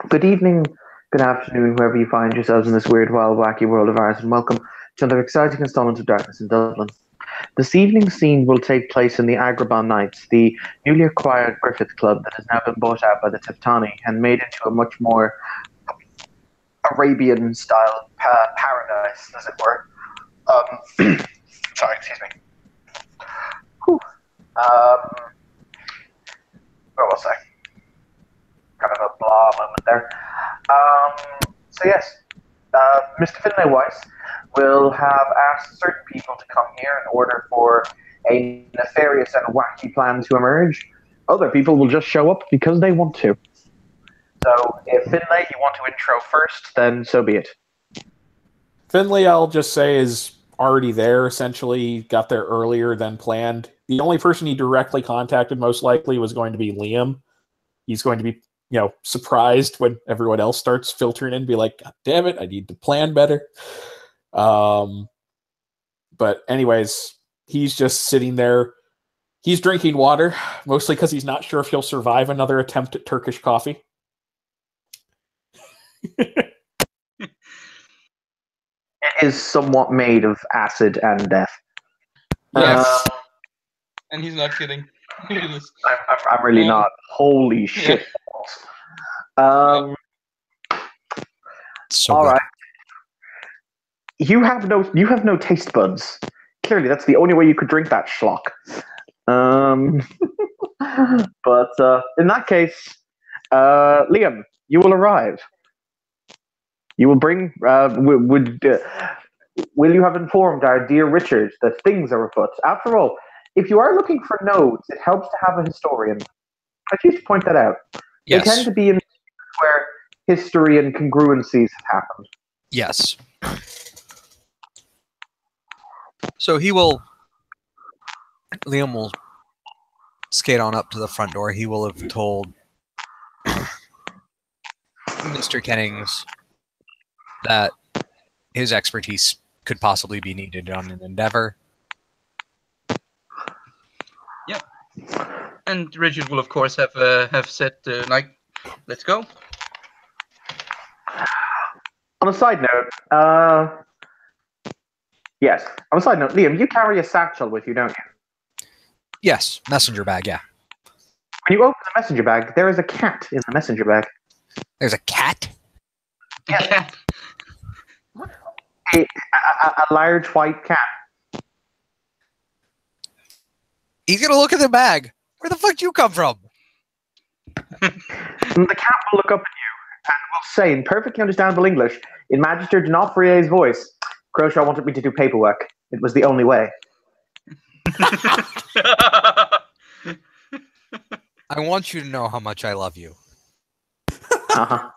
Good evening, good afternoon, wherever you find yourselves in this weird, wild, wacky world of ours, and welcome to another exciting installment of Darkness in Dublin. This evening's scene will take place in the Agrabah Knights, the newly acquired Griffith Club that has now been bought out by the Tiftani and made into a much more Arabian-style paradise, as it were. Sorry, excuse me. Whew. Where was I? Kind of a blah moment there. So yes, Mr. Finlay Weiss will have asked certain people to come here in order for a nefarious and wacky plan to emerge. Other people will just show up because they want to. So if Finlay, you want to intro first, then so be it. Finlay, I'll just say, is already there, essentially. Got there earlier than planned. The only person he directly contacted most likely was going to be Liam. He's going to be, surprised when everyone else starts filtering in and be like, God damn it, I need to plan better. But anyways, he's just sitting there. He's drinking water, mostly because he's not sure if he'll survive another attempt at Turkish coffee. It is somewhat made of acid and death. Yes. And he's not kidding. I'm really not. Holy shit. So all good. right. You have no taste buds. Clearly, that's the only way you could drink that schlock. But in that case, Liam, you will arrive. You will bring. Will you have informed our dear Richard that things are afoot? After all, if you are looking for nodes, it helps to have a historian. I choose to point that out. Yes. They tend to be in where history and congruencies have happened. Yes. So Liam will skate on up to the front door. He will have told Mr. Kennings that his expertise could possibly be needed on an endeavor. Yep. And Richard will, of course, have said, let's go. On a side note, yes. On a side note, Liam, you carry a satchel with you, don't you? Yes, messenger bag, yeah. When you open the messenger bag, there is a cat in the messenger bag. There's a cat? Yeah. A large white cat. He's gonna look at the bag. Where the fuck do you come from? And the cat will look up at you and will say in perfectly understandable English, in Magister D'Onofrier's voice, Croshaw wanted me to do paperwork. It was the only way. I want you to know how much I love you. Uh-huh.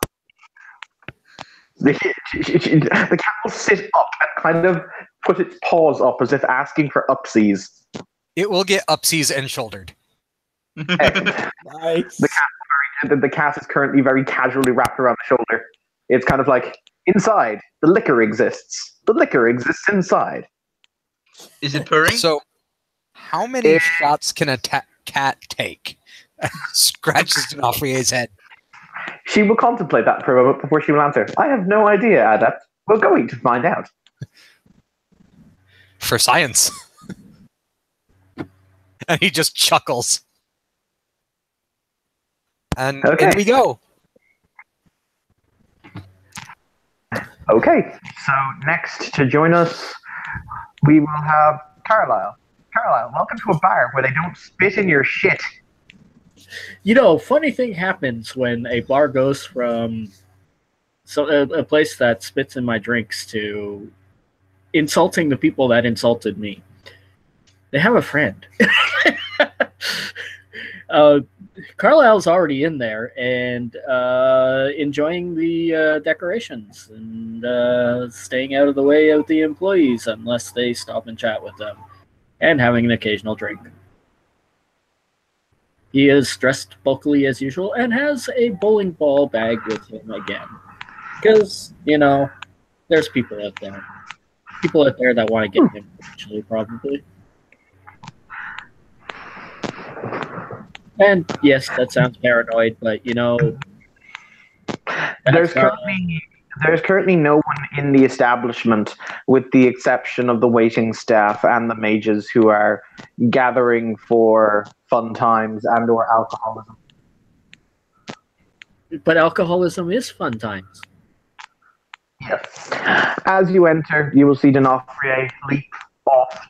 The cat will sit up and kind of put its paws up as if asking for upsies. It will get upsies and shouldered. Nice. The cat is currently very casually wrapped around the shoulder. It's kind of like, inside, the liquor exists. The liquor exists inside. Is it purring? So, how many shots can a cat take? Scratches D'Onofrier's head. She will contemplate that for a moment before she will answer. I have no idea, Adept. We're going to find out. For science. And he just chuckles. And in we go. Okay, so next to join us, we will have Carlisle. Carlisle, welcome to a bar where they don't spit in your shit. Funny thing happens when a bar goes from a place that spits in my drinks to insulting the people that insulted me. They have a friend. Carlisle's already in there and enjoying the decorations and staying out of the way of the employees unless they stop and chat with them, and having an occasional drink. He is dressed bulkily as usual and has a bowling ball bag with him again. Because, there's people out there. People out there that want to get him eventually, probably. And yes, that sounds paranoid, but There's that's, currently no one in the establishment, with the exception of the waiting staff and the mages who are gathering for fun times and/or alcoholism. but alcoholism is fun times. Yes. As you enter, you will see D'Onofrio leap off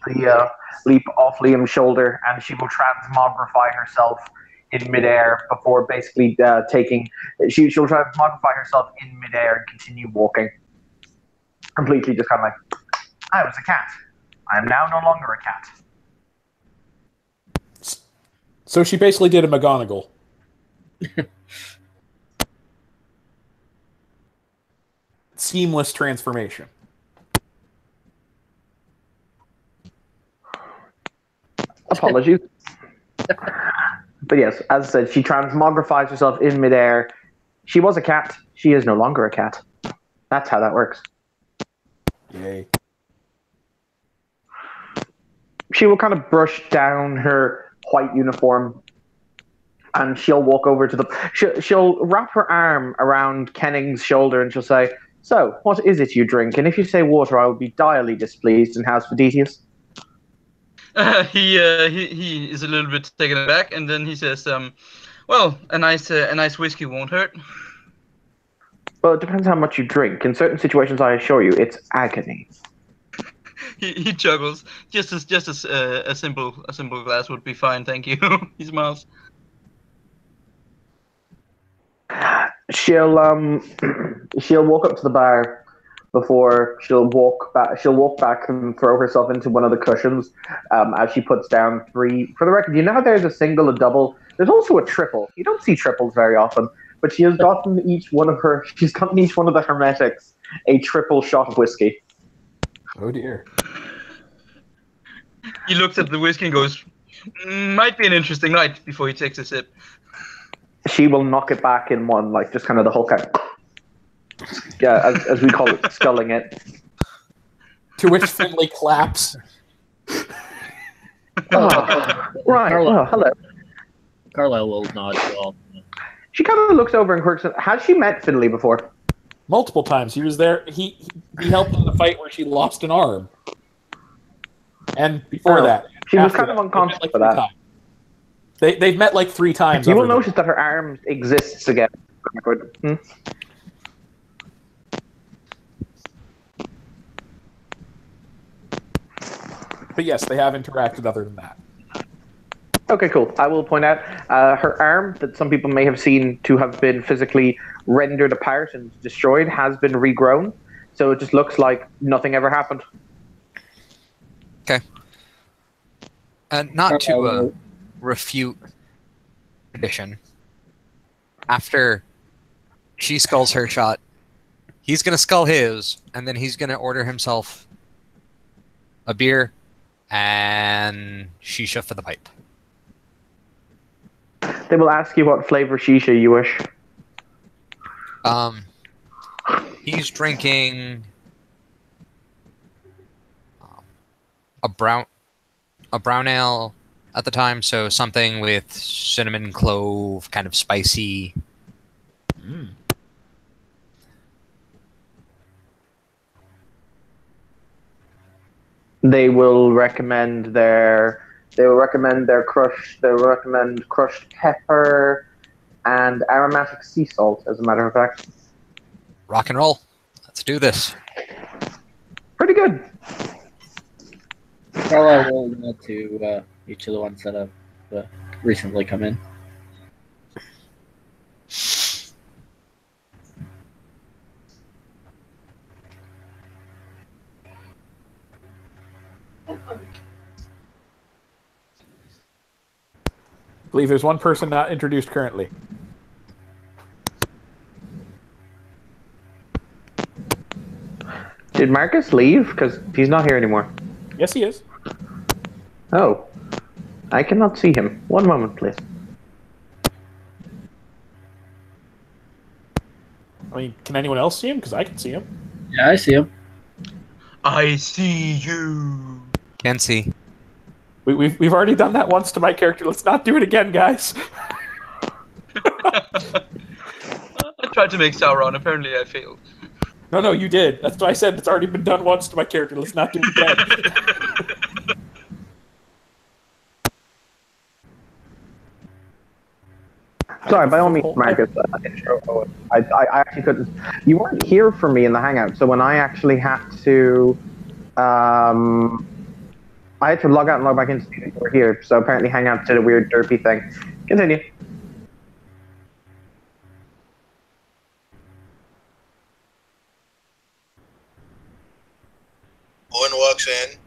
Liam's shoulder, and she will transmogrify herself in midair before basically taking. She'll transmogrify herself in midair and continue walking. Completely just kind of like, I was a cat. I am now no longer a cat. So she basically did a McGonagall. Seamless transformation. Apologies. But yes, as I said, she transmogrifies herself in midair. She was a cat. She is no longer a cat. That's how that works. Yay. She will kind of brush down her white uniform, and she'll walk over to the. She'll wrap her arm around Kenning's shoulder, and she'll say, "So, what is it you drink? And if you say water, I will be direly displeased in House Fidetius." He is a little bit taken aback, and then he says, "Well, a nice whiskey won't hurt." Well, it depends how much you drink. In certain situations, I assure you, it's agony. He chuckles. Just a simple glass would be fine, thank you. He smiles. She'll walk up to the bar before she'll walk back. She'll walk back and throw herself into one of the cushions as she puts down 3. For the record, you know how there's a single, a double. There's also a triple. You don't see triples very often, but she has gotten each one of her. She's gotten each one of the hermetics a triple shot of whiskey. Oh dear. He looks at the whiskey and goes, "Might be an interesting night," before he takes a sip. She will knock it back in one, like just kind of the whole kind. Yeah, as we call it, sculling it. To which Finley claps. Oh, right. Oh, hello. Carlisle will nod well. She kind of looks over and quirks. Has she met Finley before? Multiple times. He was there. He helped in the fight where she lost an arm. And before that. She was after kind of that, unconscious like for 3 that. times. They've met like 3 times. You will over notice that her arm exists again. Hmm? But yes, they have interacted other than that. Okay, cool. I will point out her arm, that some people may have seen to have been physically rendered apart and destroyed, has been regrown. So it just looks like nothing ever happened. Okay. Not to refute tradition. After she skulls her shot, he's going to skull his, and then he's going to order himself a beer and shisha for the pipe. They will ask you what flavor shisha you wish. He's drinking a brown ale at the time, so something with cinnamon, clove, kind of spicy. They will recommend their crushed. They will recommend crushed pepper and aromatic sea salt. As a matter of fact, Rock and roll. Let's do this. pretty good. Carlisle will nod to each of the ones that have recently come in. I believe there's one person not introduced currently. Did Marcus leave? Because he's not here anymore. Yes, he is. Oh, I cannot see him. One moment, please. I mean, can anyone else see him? Because I can see him. Yeah, I see him. I see you. Can see. We've already done that once to my character. Let's not do it again, guys. I tried to make Sauron. Apparently, I failed. No, you did. That's what I said. It's already been done once to my character. Let's not do it again. Sorry, by all means, Marcus. I actually couldn't. You weren't here for me in the hangout, so when I actually had to, I had to log out and log back in to see that you were here. So apparently, hangout did a weird derpy thing. Continue. Owen walks in,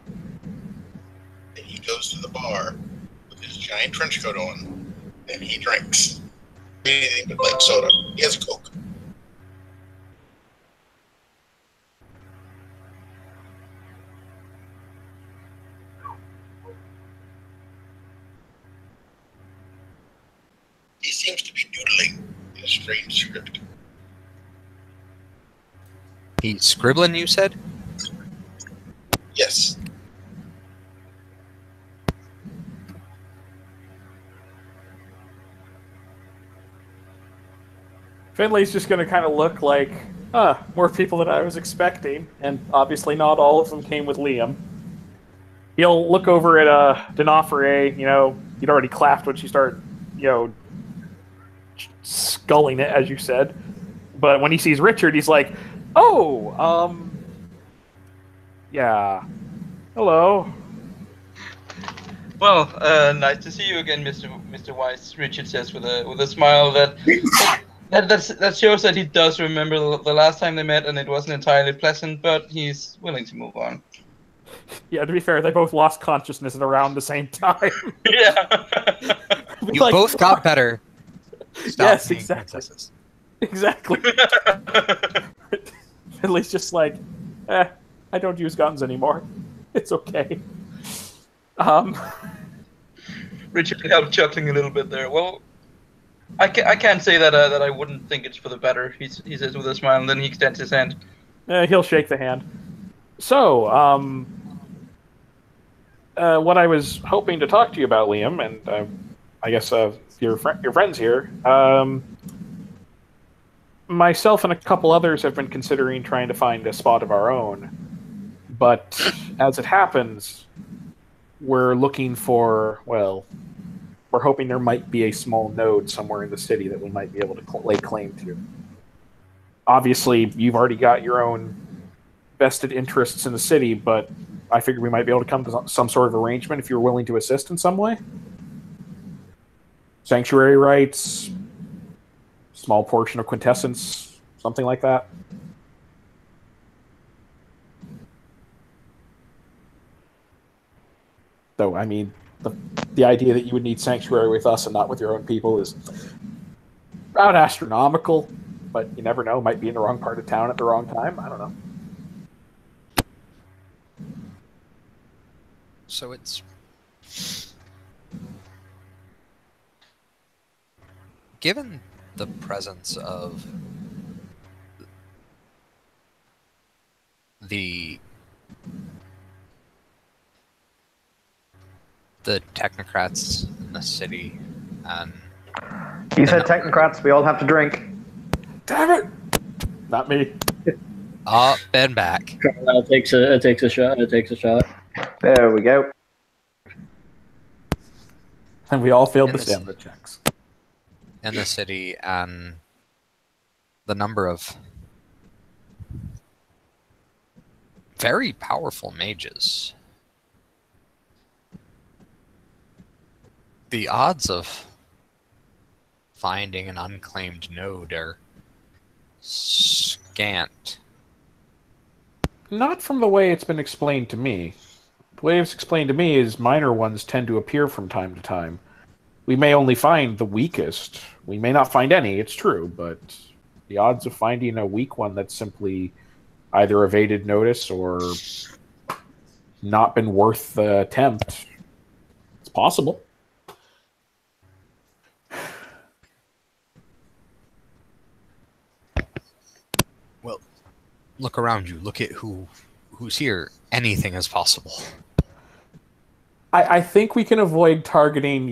and he goes to the bar with his giant trench coat on, and he drinks anything but like soda. He has a Coke. He seems to be doodling in a strange script. He's scribbling, you said? Yes. Finley's just going to kind of look like, more people than I was expecting, and obviously not all of them came with Liam. He'll look over at Denofre, he'd already clapped when she started, sculling it, as you said. But when he sees Richard, he's like, yeah. Hello. Well, nice to see you again, Mr. Weiss. Richard says with a smile that shows that he does remember the last time they met, and it wasn't entirely pleasant, but he's willing to move on. Yeah, to be fair, they both lost consciousness at around the same time. Yeah. You both got better. Stop Yes, being exactly. princesses. Exactly. Finley's just like, I don't use guns anymore. It's okay. Richard helped chuckling a little bit there. Well, I can't say that I wouldn't think it's for the better. He says with a smile, and then he extends his hand. He'll shake the hand. So, what I was hoping to talk to you about, Liam, and I guess your friends here, myself and a couple others have been considering trying to find a spot of our own. But as it happens, we're looking for, we're hoping there might be a small node somewhere in the city that we might be able to lay claim to. Obviously, you've already got your own vested interests in the city, but I figured we might be able to come to some sort of arrangement if you're willing to assist in some way. Sanctuary rights, small portion of quintessence, something like that. So, I mean, the idea that you would need sanctuary with us and not with your own people is about astronomical, but you never know. Might be in the wrong part of town at the wrong time. I don't know. So it's... Given the presence of the technocrats in the city, and You said technocrats, we all have to drink. Damn it! Not me. up and back. Carlisle takes a shot. There we go. And we all failed In the the stamina checks. In the city, and the number of very powerful mages. The odds of finding an unclaimed node are scant. Not from the way it's been explained to me. The way it's explained to me is minor ones tend to appear from time to time. We may only find the weakest. We may not find any, it's true, but the odds of finding a weak one that's simply either evaded notice or not been worth the attempt, it's possible. Well, look around you. Look at who's here. Anything is possible. I think we can avoid targeting,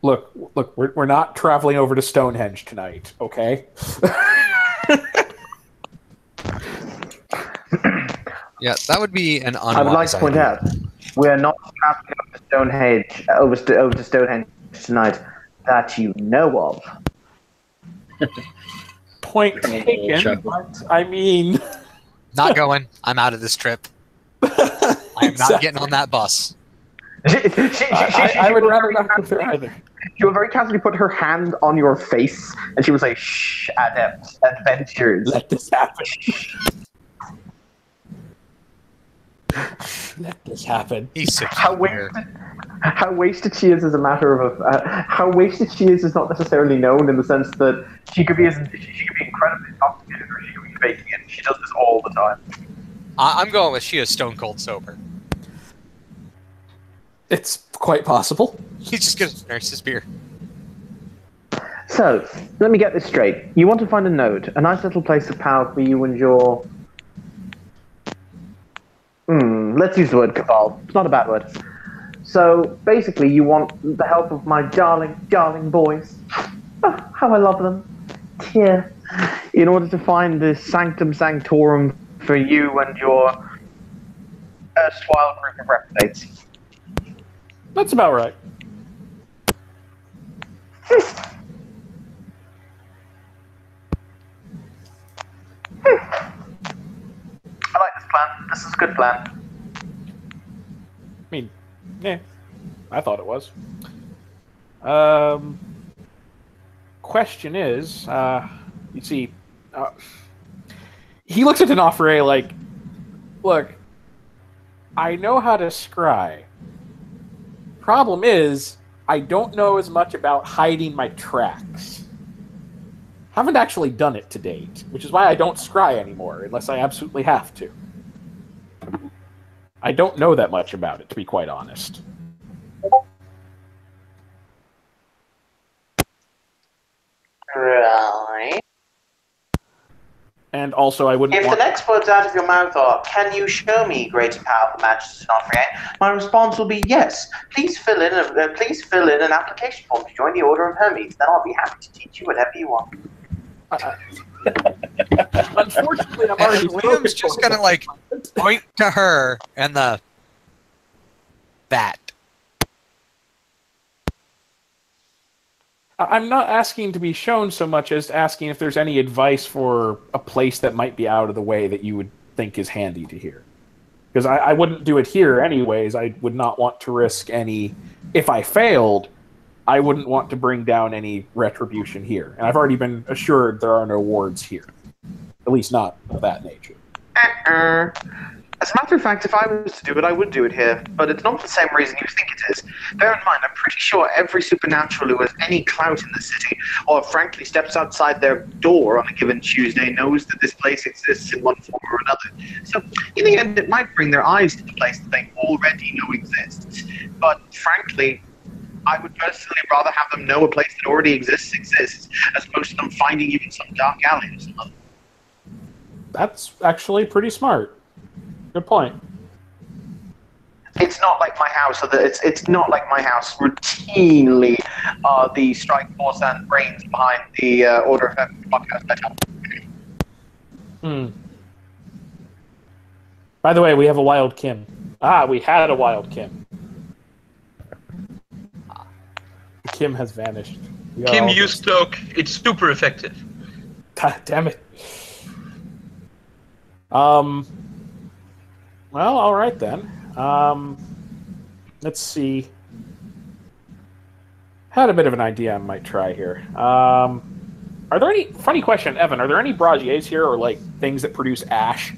look, we're not traveling over to Stonehenge tonight, okay? Yeah, that would be an unwise I would like to point idea. out, we are not traveling over to Stonehenge tonight that you know of. Point taken, but I mean... Not going. I'm out of this trip. I'm not getting on that bus. I would rather not go there either. She will very casually put her hand on your face, and she will say, "Shh, adept, adventures." Let this happen. Let this happen. He's so How weird. wasted she is a matter of how wasted she is not necessarily known in the sense that she could be incredibly intoxicated or she could be faking it. She does this all the time. I'm going with she is stone cold sober. It's quite possible. He's just gonna nurse his beer. So, let me get this straight. You want to find a node, a nice little place of power for you and your... let's use the word cabal. It's not a bad word. So, basically, you want the help of my darling, darling boys. Oh, how I love them. Here. In order to find the sanctum sanctorum for you and your erstwhile group of reprobates. That's about right. I like this plan. This is a good plan. I mean, yeah, I thought it was. Question is, you see, he looks at D'Onofrio like, look, I know how to scry. Problem is, I don't know as much about hiding my tracks. Haven't actually done it to date, which is why I don't scry anymore, unless I absolutely have to. I don't know that much about it, to be quite honest. Right. And also, I wouldn't If want... the next words out of your mouth are, "Can you show me great and powerful matches to D'Onofrio?" my response will be yes. Please fill in an application form to join the Order of Hermes. Then I'll be happy to teach you whatever you want. Unfortunately, I'm already... Liam's just gonna like point to her and the bat. I'm not asking to be shown so much as asking if there's any advice for a place that might be out of the way that you would think is handy to hear. Because I wouldn't do it here anyways. I would not want to risk any... If I failed, I wouldn't want to bring down any retribution here. And I've already been assured there are no wards here. At least not of that nature. As a matter of fact, if I was to do it, I would do it here, but it's not for the same reason you think it is. Bear in mind, I'm pretty sure every supernatural who has any clout in the city, or frankly steps outside their door on a given Tuesday, knows that this place exists in one form or another. So, in the end, it might bring their eyes to the place that they already know exists. But frankly, I would personally rather have them know a place that already exists, as opposed to them finding you in some dark alley or something. That's actually pretty smart. Good point. It's not like my house. It's not like my house. Routinely, the strike force and brains behind the Order of Podcast. By the way, we have a Wild Kim. We had a Wild Kim. Kim has vanished. Kim, use cloak. It's super effective. God damn it. Well, all right then. Let's see. Had a bit of an idea I might try here. Are there any... Funny question, Evan. Are there any braziers here or, like, things that produce ash?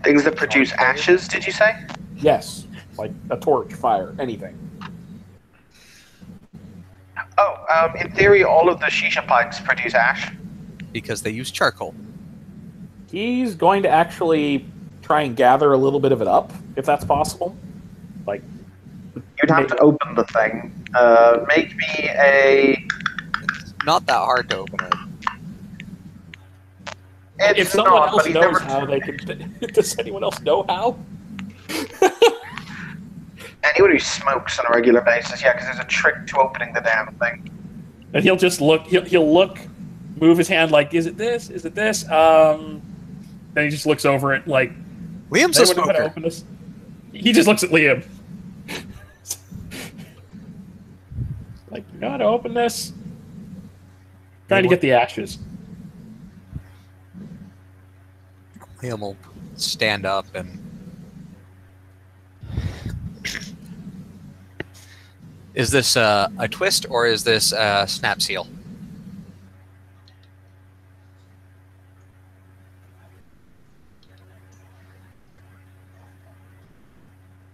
Things that produce ashes, did you say? Yes. Like a torch, fire, anything. Oh, in theory, all of the shisha pipes produce ash. Because they use charcoal. He's going to actually try and gather a little bit of it up, if that's possible. Like, you'd have to open the thing. Make me a... It's not that hard to open it. It's If someone not, else but he's knows never. how, they can. Does anyone else know how? Anyone who smokes on a regular basis, yeah, because there's a trick to opening the damn thing. And he'll just look. He'll look, move his hand like, "Is it this? Is it this?" Then he just looks over it like, Liam's a "Anyone know how to smoker. open this?" He just looks at Liam. Like, you know how to open this? Trying to get the ashes. Liam will stand up and... Is this a twist or is this a snap seal?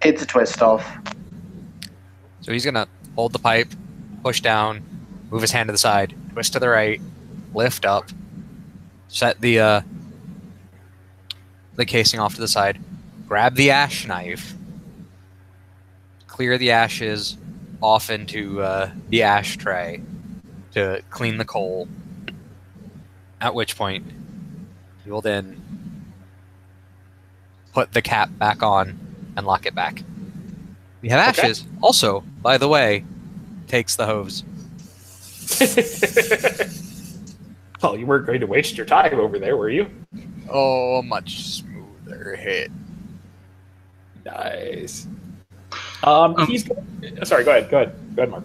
It's a twist off. So he's gonna hold the pipe, push down, move his hand to the side, twist to the right, lift up, set the casing off to the side, grab the ash knife, clear the ashes off into the ashtray to clean the coal. At which point, you will then put the cap back on and lock it back. We have ashes. Also, by the way, takes the hose. Oh, you weren't going to waste your time over there, were you? Oh, a much smoother hit. Nice. He's. Sorry. Go ahead. Go ahead, Mark.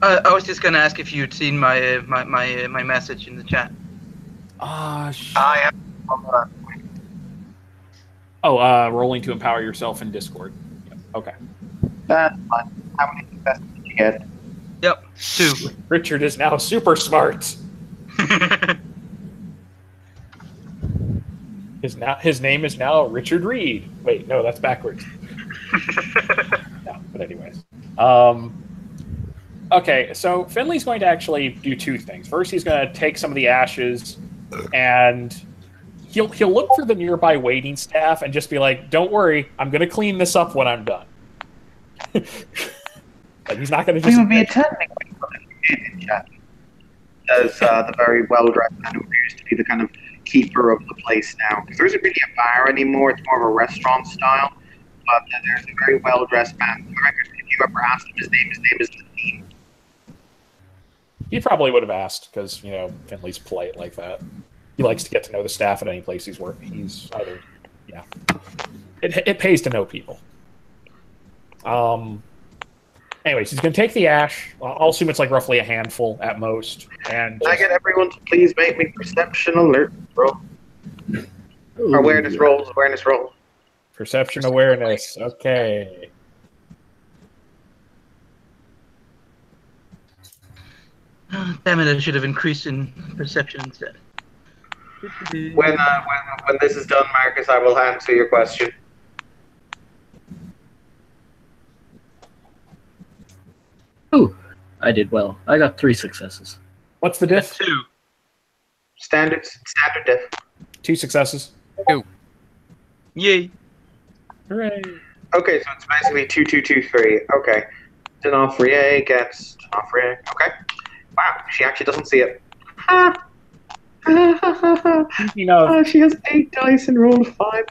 I was just gonna ask if you'd seen my my message in the chat. I am. Rolling to empower yourself in Discord. Yep. Okay. That's fine. How many successes did you get? Yep, 2. Richard is now super smart. His name is now Richard Reed. Wait, no, that's backwards. No, but anyways. Okay, so Finley's going to actually do 2 things. First, he's going to take some of the ashes, and he'll look for the nearby waiting staff and just be like, "Don't worry, I'm going to clean this up when I'm done." Like, he's not going to just. We would be attending in chat. As the very well-dressed man who appears to be the kind of keeper of the place now. Because there isn't really a bar anymore, it's more of a restaurant style. But there's a very well-dressed man. For the record, if you ever asked him his name is Nadeem. He probably would have asked because, Finley's polite like that. He likes to get to know the staff at any place he's working. He's either, yeah. It pays to know people. Anyways, he's going to take the ash. I'll assume it's like roughly a handful at most. And I get everyone to please make me perception alert roll. Or awareness rolls. Perception awareness. Okay. Damn it! I should have increased in perception instead. When this is done, Marcus, I will answer your question. Ooh, I did well. I got 3 successes. What's the diff? 2. Standard diff. 2 successes. Yay! Hooray. Okay, so it's basically 2, 2, 2, 3. Okay. Denofrier gets Denofrier. Okay. Wow, she actually doesn't see it. Speaking of, she has 8 dice and rolled 5.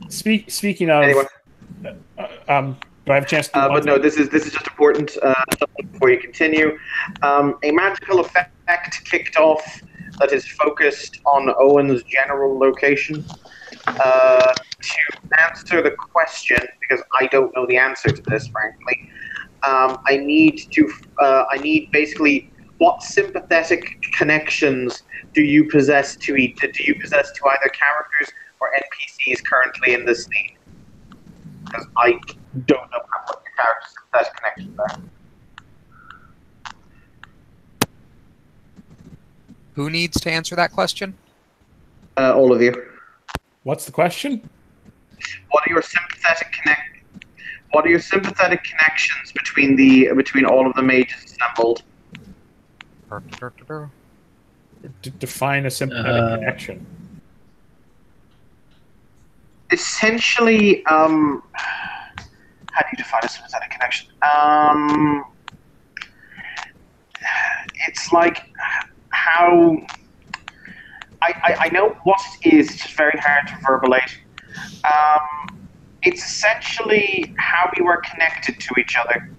Speaking of, Anyway. Do I have a chance to? But no, this is just important before you continue. A magical effect kicked off that is focused on Owen's general location. To answer the question, because I don't know the answer to this, frankly, I need basically what sympathetic connections do you possess to either characters or NPCs currently in this scene? Because I don't know what your character's sympathetic connections are. Who needs to answer that question? All of you. What's the question? What are your sympathetic connections between all of the mages assembled? Define a sympathetic connection. Essentially, how do you define a sympathetic connection? It's like how I know what it is. It's just very hard to verbalize. It's essentially how we were connected to each other.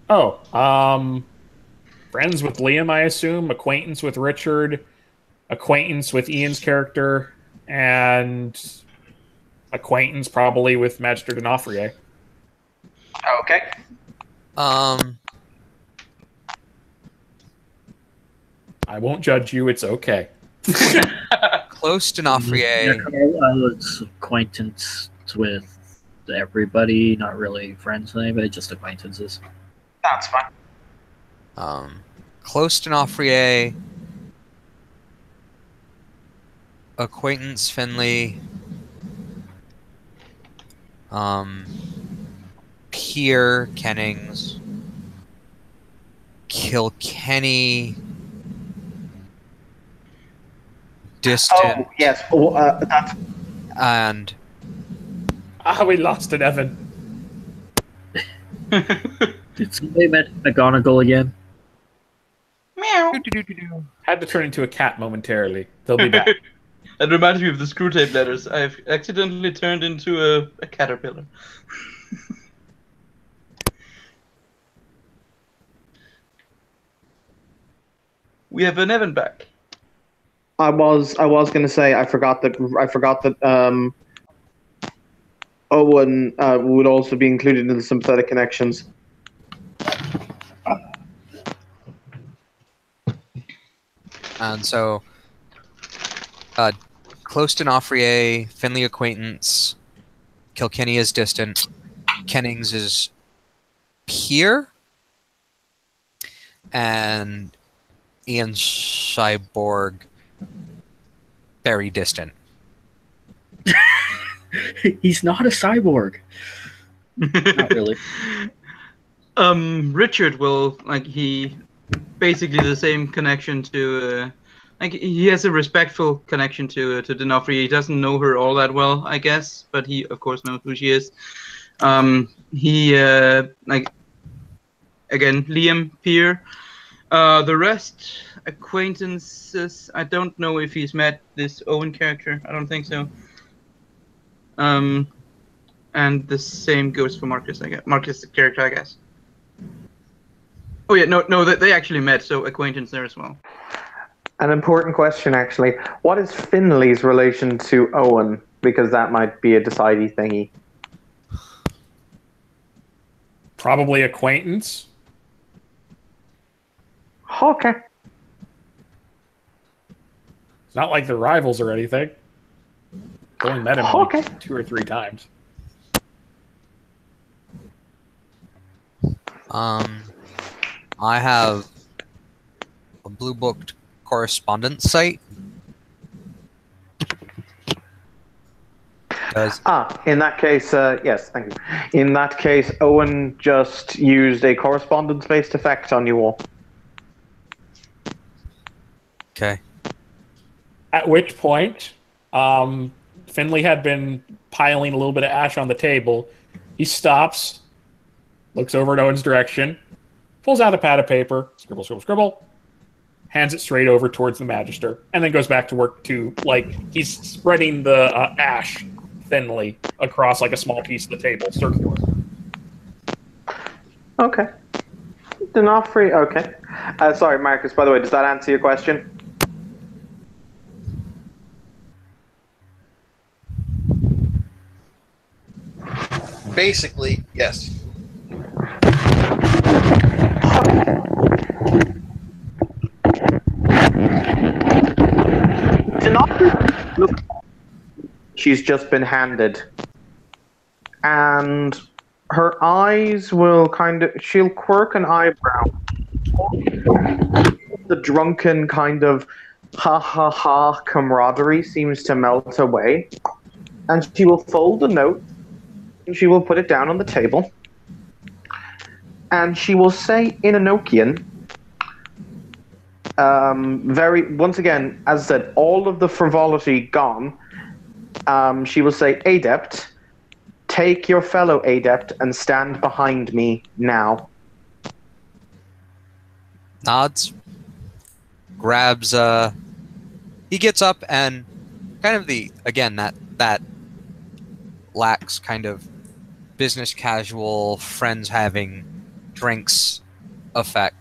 Oh, friends with Liam, I assume. Acquaintance with Richard. Acquaintance with Ian's character. And acquaintance probably with Magister D'Onofrio. Okay. I won't judge you. It's okay. Close D'Onofrio. It's acquaintance with everybody, not really friends with anybody, just acquaintances. That's fine. Close D'Onofrio. Acquaintance Finley. Peer Kennings. Kilkenny. Distant. Oh, yes. That's... And We lost an Evan. Did somebody met McGonagall again? Meow. Had to turn into a cat momentarily. They'll be back. That reminds me of the screw tape letters. I've accidentally turned into a caterpillar. We have an Evan back. I was going to say I forgot that Owen would also be included in the sympathetic connections. And so, Close D'Onofrio, Finley acquaintance, Kilkenny is distant, Kennings is peer, and Ian Cyborg very distant. He's not a cyborg. Not really. Richard will he basically the same connection to he has a respectful connection to D'Onofrio. He doesn't know her all that well, I guess, but he of course knows who she is. He again, Liam, peer. The rest acquaintances. I don't know if he's met this Owen character. I don't think so. And the same goes for Marcus. I guess Marcus the character, I guess. Oh yeah, no, they actually met, so acquaintance there as well. An important question, actually. What is Finley's relation to Owen? Because that might be a decidey thingy. Probably acquaintance. Okay. It's not like they're rivals or anything. I've only met him like 2 or 3 times. I have a blue booked correspondence site. In that case, yes, thank you. In that case, Owen just used a correspondence-based effect on you all. Okay. At which point, Finley had been piling a little bit of ash on the table. He stops, looks over at Owen's direction, pulls out a pad of paper, scribble, scribble, scribble, hands it straight over towards the Magister, and then goes back to work to, he's spreading the ash thinly across, a small piece of the table, circular. Okay. D'Onofrio, okay. Sorry, Marcus, by the way, does that answer your question? Basically, yes. Look, she's just been handed. And her eyes will she'll quirk an eyebrow. The drunken kind of ha camaraderie seems to melt away. And she will fold the note. And she will put it down on the table. And she will say in Enochian, once again, as I said, all of the frivolity gone. She will say, Adept, take your fellow Adept and stand behind me now. Nods. grabs he gets up and kind of that lax kind of business casual friends having drinks effect,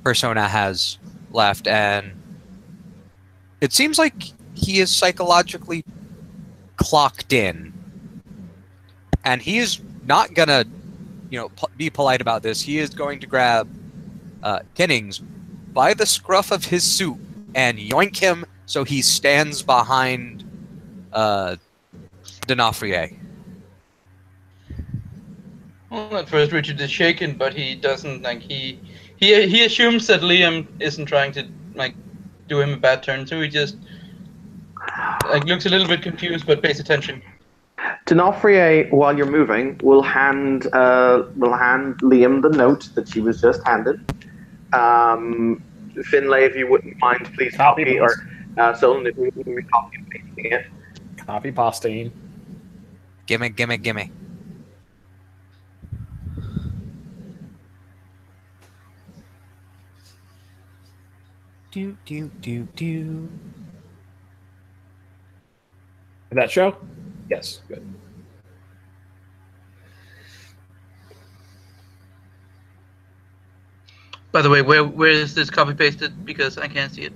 persona has left, and it seems like he is psychologically clocked in, and he is not gonna be polite about this. He is going to grab Kennings by the scruff of his suit and yoink him so he stands behind D'Onofrio. Well, at first Richard is shaken, but he doesn't he assumes that Liam isn't trying to do him a bad turn, so he just looks a little bit confused but pays attention. D'Onofrio, while you're moving, will hand Liam the note that she was just handed. Finlay, if you wouldn't mind, please copy, or Solon, if you wouldn't mind copy and pasting it. Copy pasting. Gimme. Do. Did that show? Yes, good. By the way, where is this copy pasted? Because I can't see it.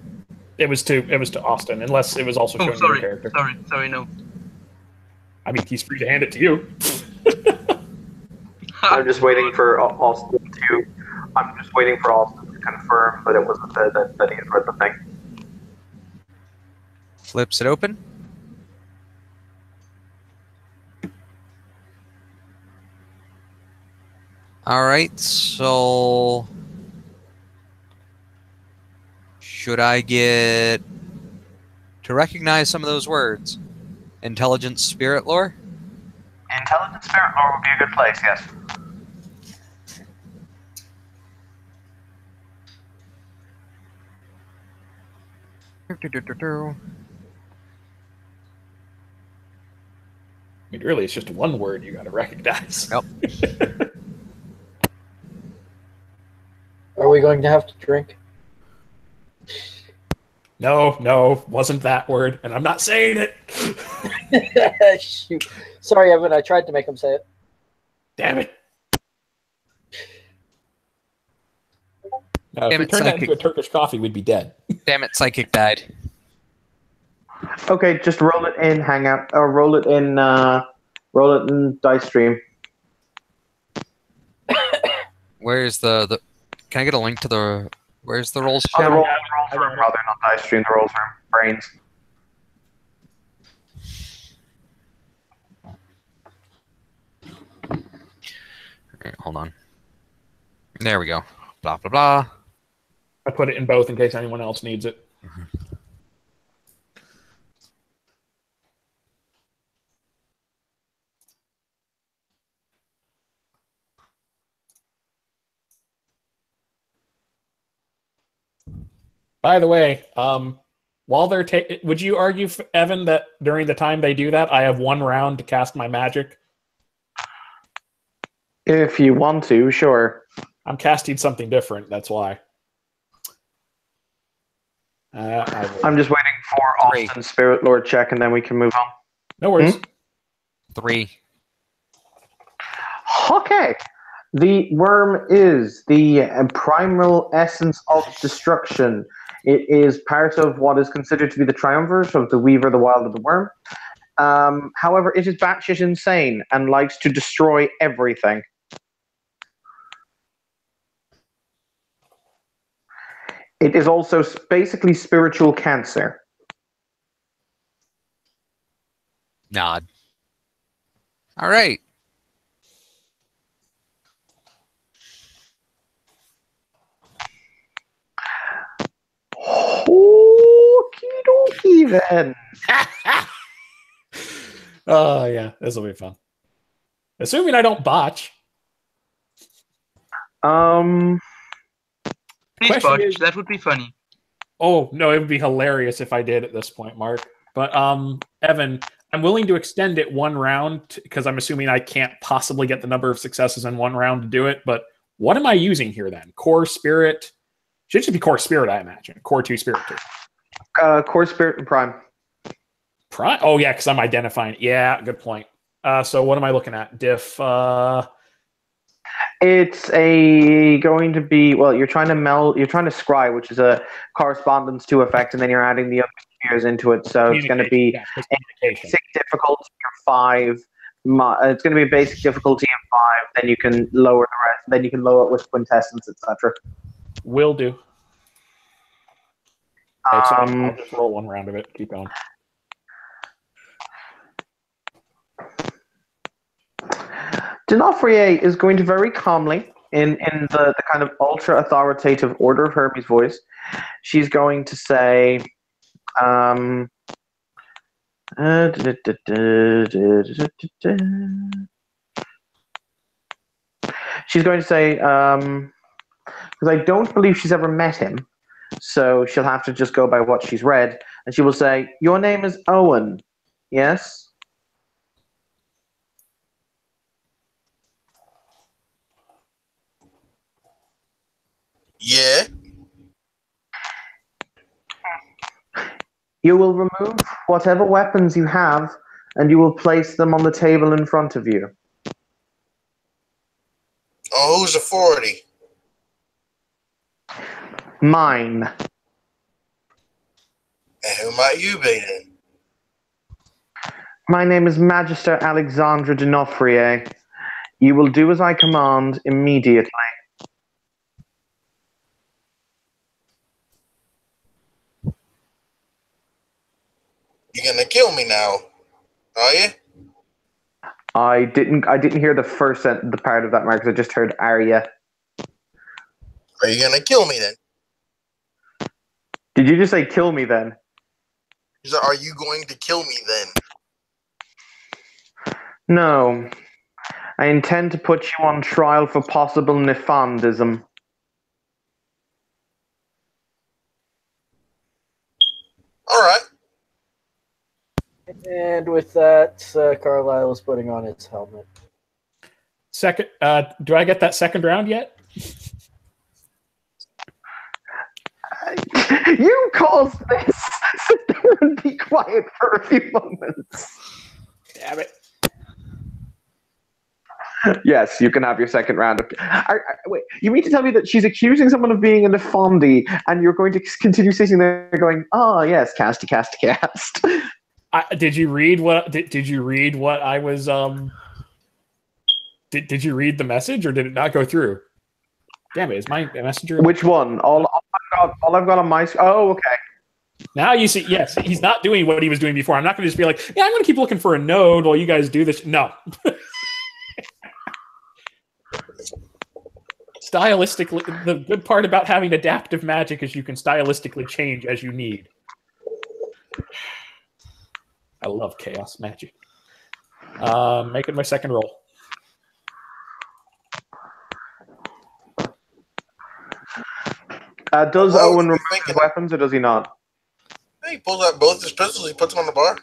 It was to Austin, unless it was also showing your character. Sorry, no. I mean, he's free to hand it to you. I'm just waiting for Austin to. Confirm that it wasn't that he had read the thing. Flips it open. All right, so should I get to recognize some of those words? Intelligent spirit lore? Intelligent spirit lore would be a good place, yes. I mean, really, it's just one word you got to recognize. Yep. Are we going to have to drink? No, wasn't that word, and I'm not saying it. Shoot. Sorry, Evan, I tried to make him say it. Damn it. Now, if Damn we it, turned that psychic. into a Turkish coffee, we'd be dead. Damn it, Psychic died. Okay, just roll it in Hangout, or roll it in Dice Stream. Where's the can I get a link to the where's the rolls On the channel? rolls room, rather, not Dice Stream, the rolls room. Brains. Alright, hold on. There we go. Blah blah blah. I put it in both in case anyone else needs it. By the way, while they're would you argue, Evan, that during the time they do that, I have 1 round to cast my magic? If you want to, sure. I'm casting something different. That's why. I'm just waiting for Austin's Spirit Lord check, and then we can move on. No worries. 3. Okay. The worm is the primal essence of destruction. It is part of what is considered to be the triumvirate of the Weaver, the Wild, and the Worm. However, it is batshit insane and likes to destroy everything. It is also basically spiritual cancer. Nod. All right. Okie dokie then. Oh, yeah. This will be fun. Assuming I don't botch. Please Question botch. is- That would be funny. Oh, no, it would be hilarious if I did at this point, Mark. But, Evan, I'm willing to extend it 1 round because I'm assuming I can't possibly get the number of successes in 1 round to do it. But what am I using here then? Core, Spirit, Should just be core spirit, I imagine. Core 2 spirit 2. Core spirit and prime. Prime? Oh, yeah, because I'm identifying. Yeah, good point. So what am I looking at? Diff. It's going to be, well, you're trying to scry, which is a correspondence to effect, and then you're adding the other spheres into it. So it's going to be basic difficulty of 5. It's going to be a basic difficulty of 5. Then you can lower the rest. Then you can lower it with quintessence, etc. Will do. Okay, so I'll just roll one round of it. Keep going. D'Onofrier is going to very calmly, in the kind of ultra authoritative order of Hermes' voice, she's going to say, she's going to say, because I don't believe she's ever met him, so she'll have to just go by what she's read, and she will say, "Your name is Owen, yes?" Yeah. You will remove whatever weapons you have, and you will place them on the table in front of you. Oh, whose authority? Mine. And who might you be then? My name is Magister Alexandra D'Onofrier. You will do as I command immediately. You're gonna kill me now, are you? I didn't hear the first the part of that, Marcus. I just heard Arya. Are you gonna kill me then? Did you just say kill me then? He said, are you going to kill me then? No. I intend to put you on trial for possible nefandism. All right. And with that, Carlisle is putting on its helmet. Second, do I get that second round yet? You caused this! Sit there and be quiet for a few moments. Damn it. Yes, you can have your second round. Wait, you mean to tell me that she's accusing someone of being a Nefondi, and you're going to continue sitting there going, "Oh yes, cast." Did you read what? Did you read what I was? Did you read the message, or did it not go through? Damn it! Is my messenger? Which one? All I've got on my. Oh, okay. Now you see. Yes, he's not doing what he was doing before. I'm not going to just be like, yeah, I'm going to keep looking for a node while you guys do this. No. Stylistically, the good part about having adaptive magic is you can stylistically change as you need. I love chaos magic. Making my second roll. Does Owen remove his weapons, or does he not? He pulls out both his pistols. He puts them on the bar.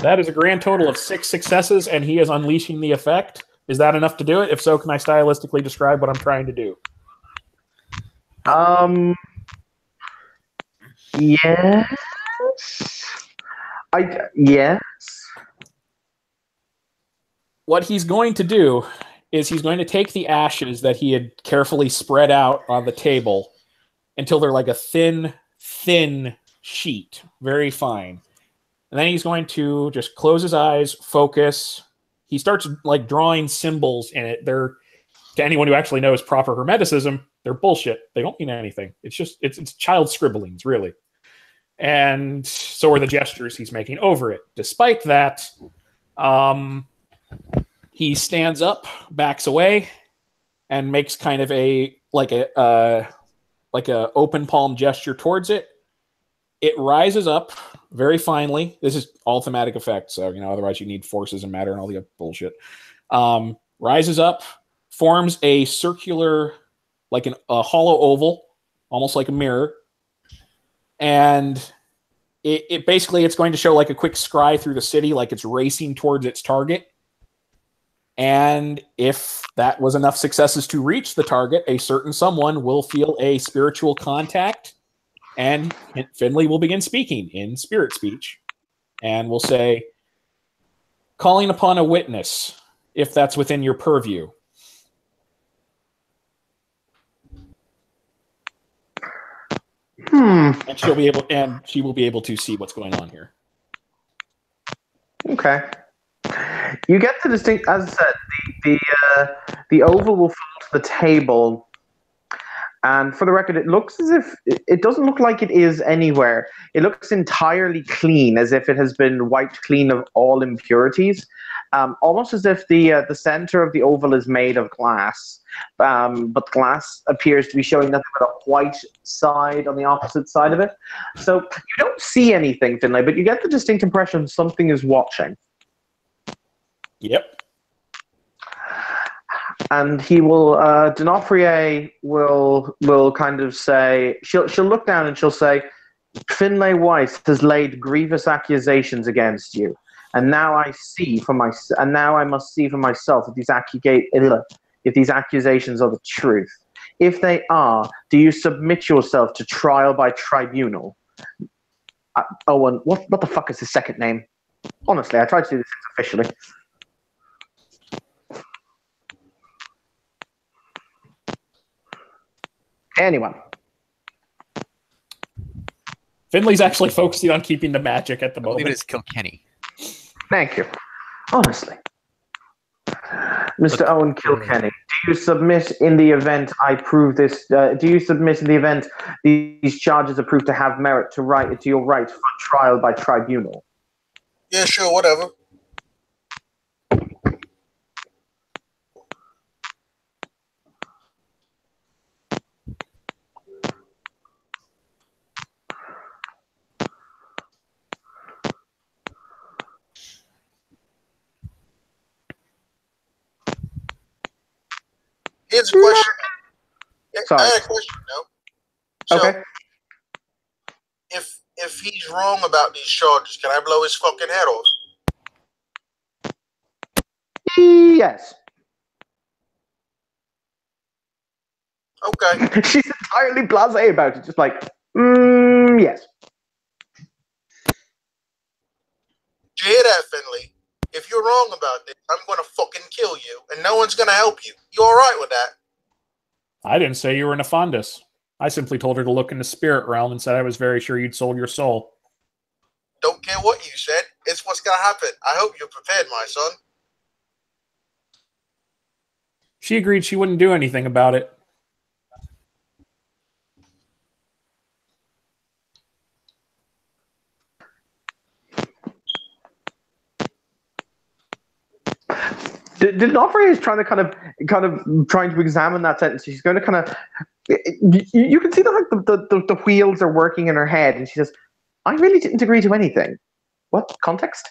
That is a grand total of 6 successes, and he is unleashing the effect. Is that enough to do it? If so, can I stylistically describe what I'm trying to do? Yes. Yes. What he's going to do is he's going to take the ashes that he had carefully spread out on the table until they're like a thin sheet, very fine. And then he's going to just close his eyes, focus. He starts like drawing symbols in it. They're, to anyone who actually knows proper Hermeticism, they're bullshit. They don't mean anything. It's just it's child scribblings, really. And so are the gestures he's making over it. Despite that, he stands up, backs away, and makes kind of a open palm gesture towards it. It rises up very finely. This is all thematic effect, so otherwise you need forces and matter and all the other bullshit. Rises up, forms a circular, like a hollow oval, almost like a mirror, and it basically it's going to show like a quick scry through the city, like it's racing towards its target. And if that was enough successes to reach the target, a certain someone will feel a spiritual contact, and Finley will begin speaking in spirit speech. And will say, calling upon a witness, if that's within your purview. And she will be able to see what's going on here. Okay. You get the distinct, as I said, the oval will fall to the table, and for the record, it looks as if it doesn't look like it is anywhere. It looks entirely clean, as if it has been wiped clean of all impurities, almost as if the center of the oval is made of glass, but the glass appears to be showing nothing but a white side on the opposite side of it. So you don't see anything, Finlay, but you get the distinct impression something is watching. Yep. And he will, D'Onofrier will kind of say, she'll look down and she'll say, Finlay Weiss has laid grievous accusations against you, and now I must see for myself if these accusations are the truth. If they are, do you submit yourself to trial by tribunal? Owen, what the fuck is his second name? Honestly, I tried to do this officially. Anyone. Finley's actually focusing on keeping the magic at the I believe moment. it is Kilkenny. Thank you. Honestly. Mr. Owen Kilkenny, do you submit in the event I prove this, do you submit in the event these charges are proved to have merit to your right for trial by tribunal? Yeah, sure, whatever. Here's a question. Sorry. I had a question, though. So, Okay. if he's wrong about these charges, can I blow his fucking head off? Yes. Okay. She's entirely blasé about it, just like, yes. Did you hear that, Finley? If you're wrong about this, I'm going to fucking kill you, and no one's going to help you. You all right with that? I didn't say you were Nefandus. I simply told her to look in the spirit realm and said I was very sure you'd sold your soul. Don't care what you said. It's what's going to happen. I hope you're prepared, my son. She agreed she wouldn't do anything about it. D'Onofrier is trying to kind of trying to examine that sentence. She's going to kind of, you can see that like the wheels are working in her head, and she says, "I really didn't agree to anything." What context?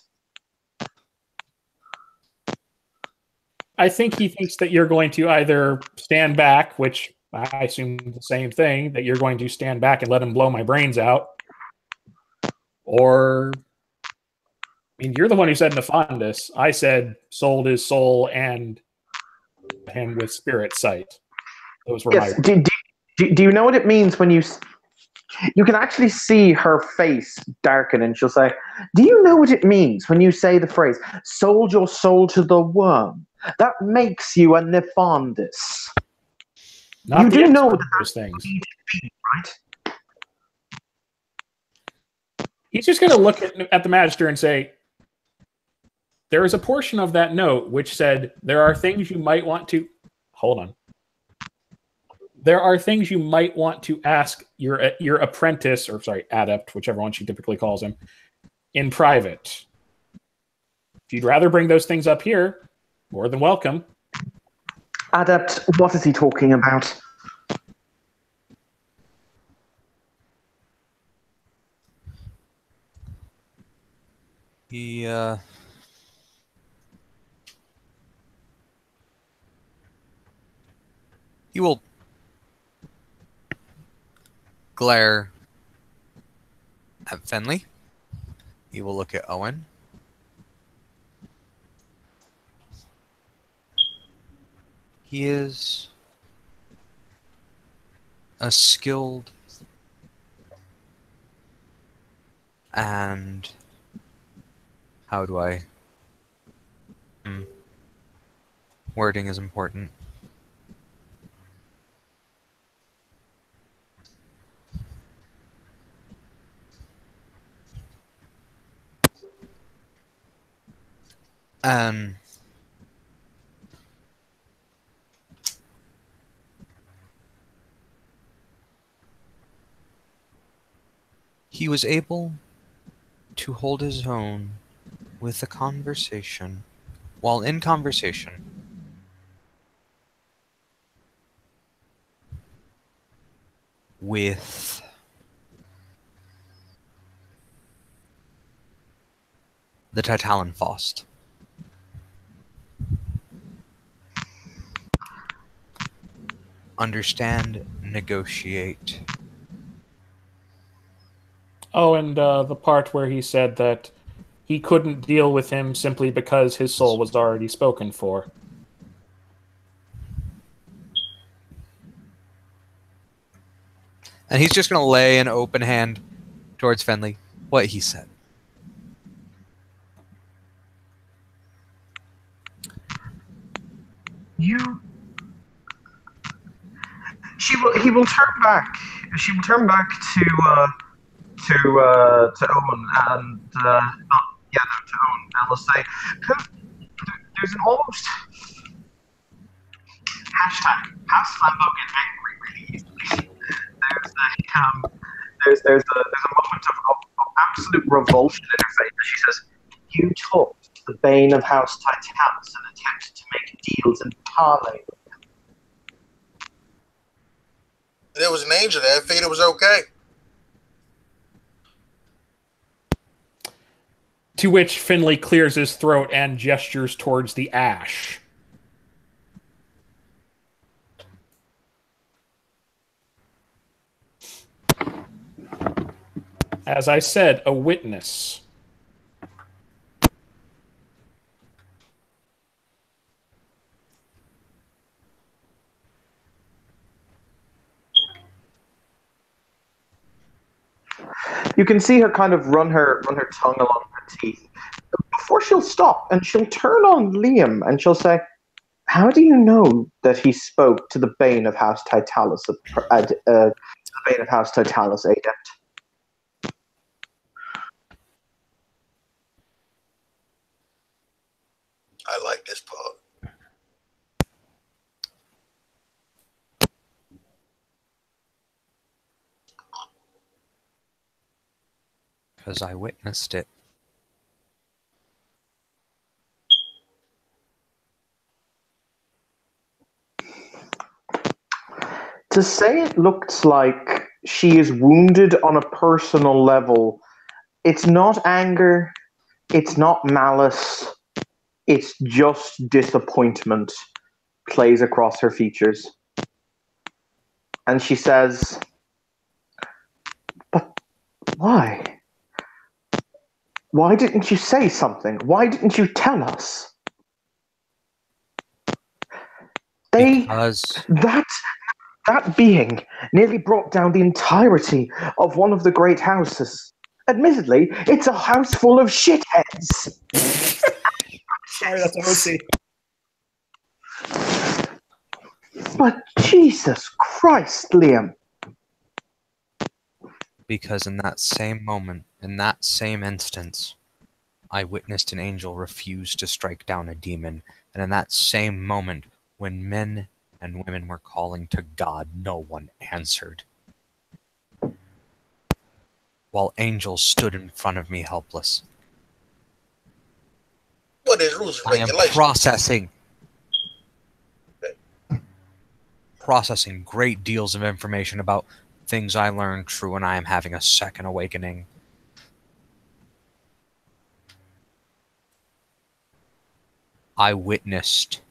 I think he thinks that you're going to either stand back, which I assume the same thing, that you're going to stand back and let him blow my brains out, or I mean, you're the one who said Nefandus. I said sold his soul and him with spirit sight. Those were Yes. my. Do you know what it means when you can actually see her face darken, and she'll say, "Do you know what it means when you say the phrase sold your soul to the worm? That makes you a Nefandus." Not You the do know expert that of those things. Right? He's just going to look at the Magister and say, there is a portion of that note which said, there are things you might want to... Hold on. There are things you might want to ask your apprentice, or sorry, adept, whichever one she typically calls him, in private. If you'd rather bring those things up here, more than welcome. Adept, what is he talking about? He will glare at Finley. He will look at Owen. He is a skilled and how do I... Wording is important. He was able to hold his own with a conversation, while in conversation, with the Titalan Faust. Understand, negotiate. Oh, and the part where he said that he couldn't deal with him simply because his soul was already spoken for. And he's just going to lay an open hand towards Finley. What he said. He will turn back. She will turn back to Owen and to Owen, and will say, "There's an almost hashtag House Flambeau get angry really easily. There's a moment of absolute revulsion in her face. She says, "You talked to the Bane of House Titalis and attempted to make deals and parley." There was an angel there. I figured it was okay. To which Finley clears his throat and gestures towards the ash. As I said, a witness. You can see her kind of run her tongue along her teeth before she'll stop, and she'll turn on Liam and she'll say, "How do you know that he spoke to the Bane of House Titalis, the Bane of House Titalis adept?" I like this part. Because I witnessed it. To say it looks like she is wounded on a personal level, it's not anger, it's not malice, it's just disappointment plays across her features. And she says, "But why? Why didn't you say something? Why didn't you tell us?" Because That being nearly brought down the entirety of one of the great houses. Admittedly, it's a house full of shitheads. Sorry, that's a OC. But Jesus Christ, Liam. Because in that same moment, in that same instance, I witnessed an angel refuse to strike down a demon. And in that same moment, when men and women were calling to God, no one answered. While angels stood in front of me helpless. What is rules and I am regulations? processing great deals of information about things I learned true, and I am having a second awakening. I witnessed.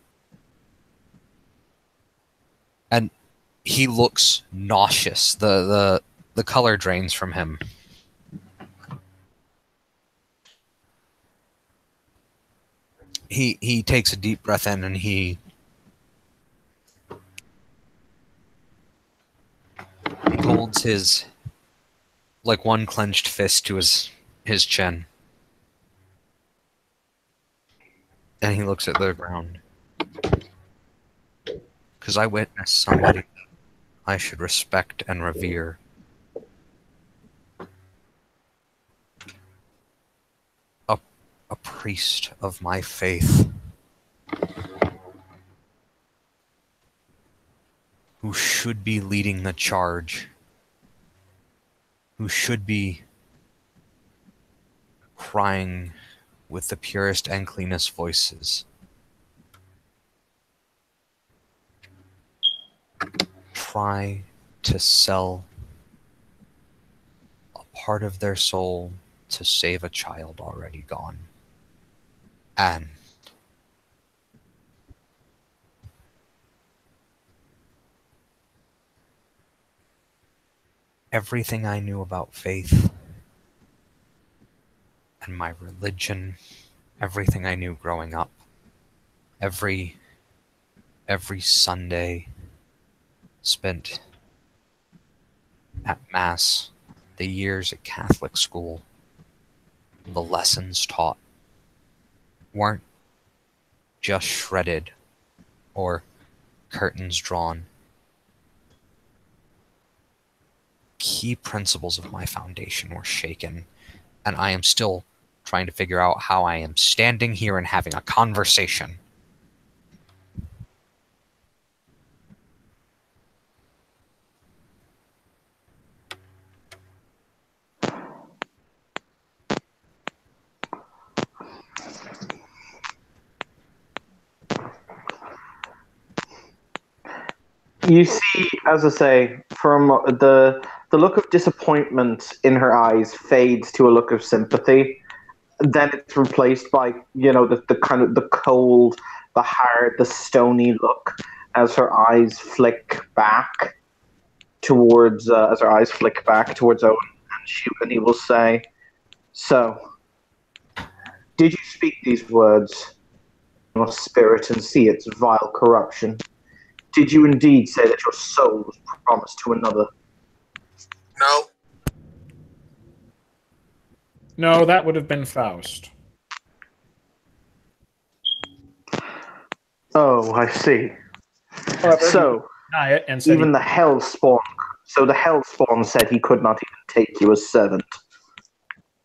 And he looks nauseous. The color drains from him. He takes a deep breath in and he puts his one clenched fist to his chin. And he looks at the ground. Because I witnessed somebody I should respect and revere. A priest of my faith. Who should be leading the charge. Who should be crying with the purest and cleanest voices. Try to sell a part of their soul to save a child already gone. And everything I knew about faith and my religion, everything I knew growing up, every Sunday spent at Mass, the years at Catholic school, the lessons taught weren't just shredded or curtains drawn. Key principles of my foundation were shaken, and I am still trying to figure out how I am standing here and having a conversation. You see, as I say, from the look of disappointment in her eyes fades to a look of sympathy. Then it's replaced by, the kind of the cold, the hard, the stony look as her eyes flick back towards Owen, and he will say, "So, did you speak these words in your spirit and see its vile corruption? Did you indeed say that your soul was promised to another?" No. No, that would have been Faust. Oh, I see. However, So, deny it and said even the Hellspawn. So the Hellspawn said he could not even take you as servant.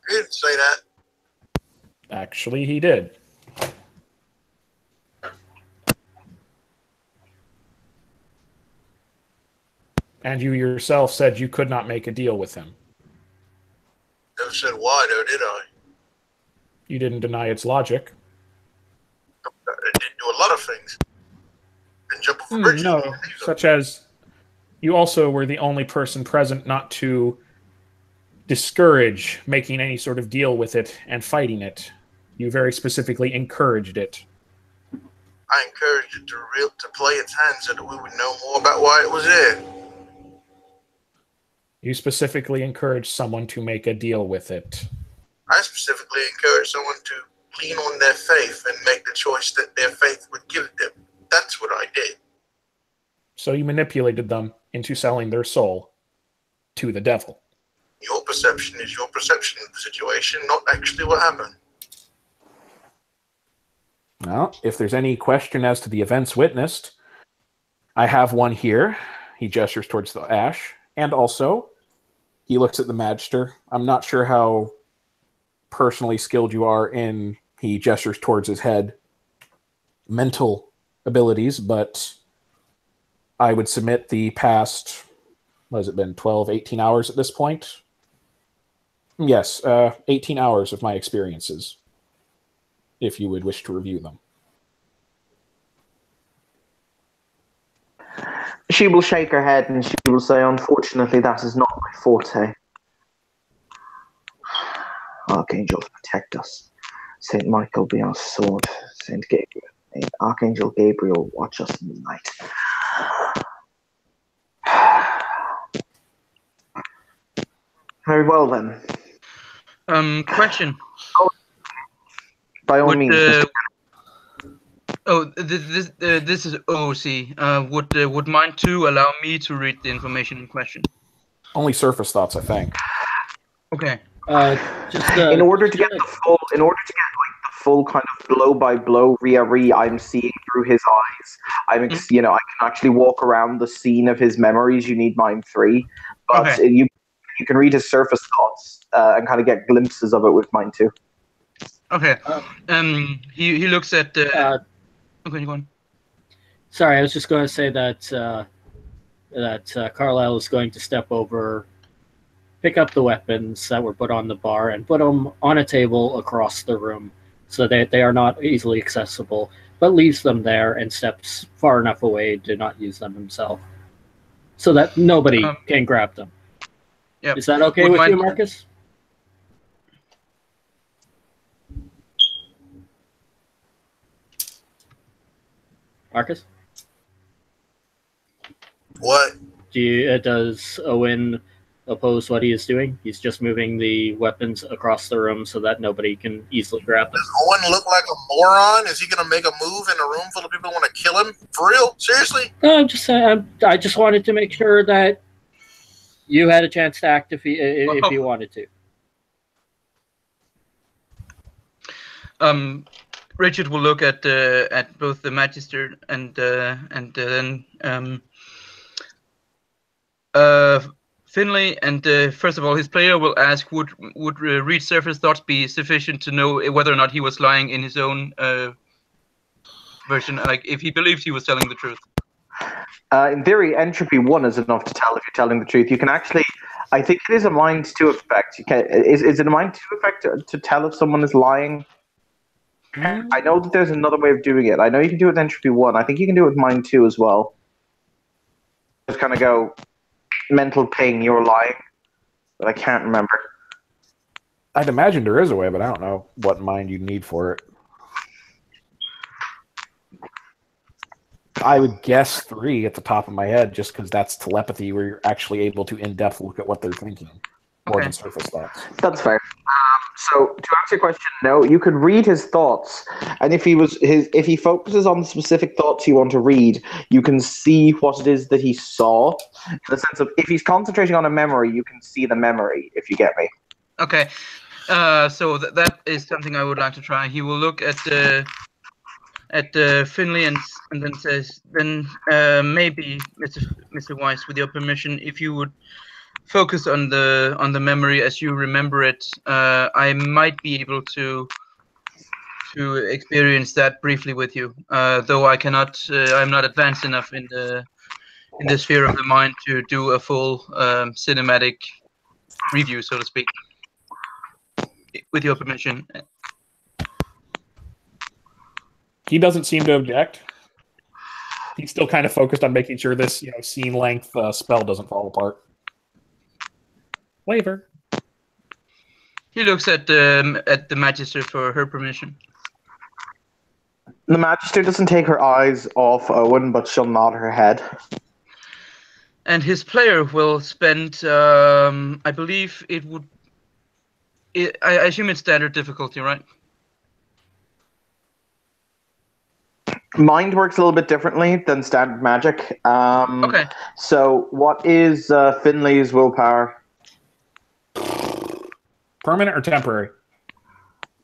He didn't say that. Actually, he did. And you yourself said you could not make a deal with him. Never said why, though, did I? You didn't deny its logic. I didn't do a lot of things. And jump over bridges. No, such as you also were the only person present not to discourage making any sort of deal with it and fighting it. You very specifically encouraged it. I encouraged it to play its hand so that we would know more about why it was there. You specifically encouraged someone to make a deal with it. I specifically encouraged someone to lean on their faith and make the choice that their faith would give them. That's what I did. So you manipulated them into selling their soul to the devil. Your perception is your perception of the situation, not actually what happened. Well, if there's any question as to the events witnessed, I have one here. He gestures towards the ash. And also, he looks at the Magister. I'm not sure how personally skilled you are in, he gestures towards his head, mental abilities, but I would submit the past, what has it been, 12, 18 hours at this point? Yes, 18 hours of my experiences, if you would wish to review them. She will shake her head and she will say, "Unfortunately, that is not my forte. Archangels protect us. Saint Michael be our sword. Archangel Gabriel watch us in the night." Very well then. Question. By all Would, means, Mr. This is OC. Would Mind 2 allow me to read the information in question? Only surface thoughts, I think. Okay. In order to get like the full kind of blow by blow I'm seeing through his eyes. I can actually walk around the scene of his memories. You need Mind 3, but you can read his surface thoughts and kind of get glimpses of it with Mind 2. Okay. He looks at the. Okay, go on. Sorry, I was just going to say that Carlisle is going to step over, pick up the weapons that were put on the bar, and put them on a table across the room so that they are not easily accessible, but leaves them there and steps far enough away to not use them himself, so that nobody can grab them. Yep. Is that okay with you, Marcus? Marcus? What? Does Owen oppose what he is doing? He's just moving the weapons across the room so that nobody can easily grab them. Does Owen look like a moron? Is he going to make a move in a room full of people who want to kill him? For real? Seriously? No, I'm just saying. I just wanted to make sure that you had a chance to act if you wanted to. Richard will look at both the Magister and then Finlay, and first of all, his player will ask, would read surface thoughts be sufficient to know whether or not he was lying in his own version, like if he believed he was telling the truth? In theory, entropy 1 is enough to tell if you're telling the truth. You can actually, I think it is a mind 2 effect. Is it a mind 2 effect to tell if someone is lying? I know that there's another way of doing it. I know you can do it with entropy 1. I think you can do it with mind 2 as well. Just kind of go, mental ping, you're lying. But I can't remember. I'd imagine there is a way, but I don't know what mind you need for it. I would guess 3 at the top of my head, just because that's telepathy, where you're actually able to in-depth look at what they're thinking, more than surface thoughts. That's fair. So to answer your question, no, you could read his thoughts, and if he focuses on the specific thoughts you want to read, you can see what it is that he saw. In the sense of, if he's concentrating on a memory, you can see the memory. If you get me. Okay. So that is something I would like to try. He will look at Finlay and then says, then maybe Mr. Weiss, with your permission, if you would focus on the memory as you remember it, I might be able to experience that briefly with you. Though I cannot, I'm not advanced enough in the sphere of the mind to do a full cinematic review, so to speak. With your permission. He doesn't seem to object. He's still kind of focused on making sure this, scene length spell doesn't fall apart. Waiver. He looks at the Magister for her permission. The Magister doesn't take her eyes off Owen, but she'll nod her head. And his player will spend, I believe it would. I assume it's standard difficulty, right? Mind works a little bit differently than standard magic. Okay. So, what is Finlay's willpower? Permanent or temporary?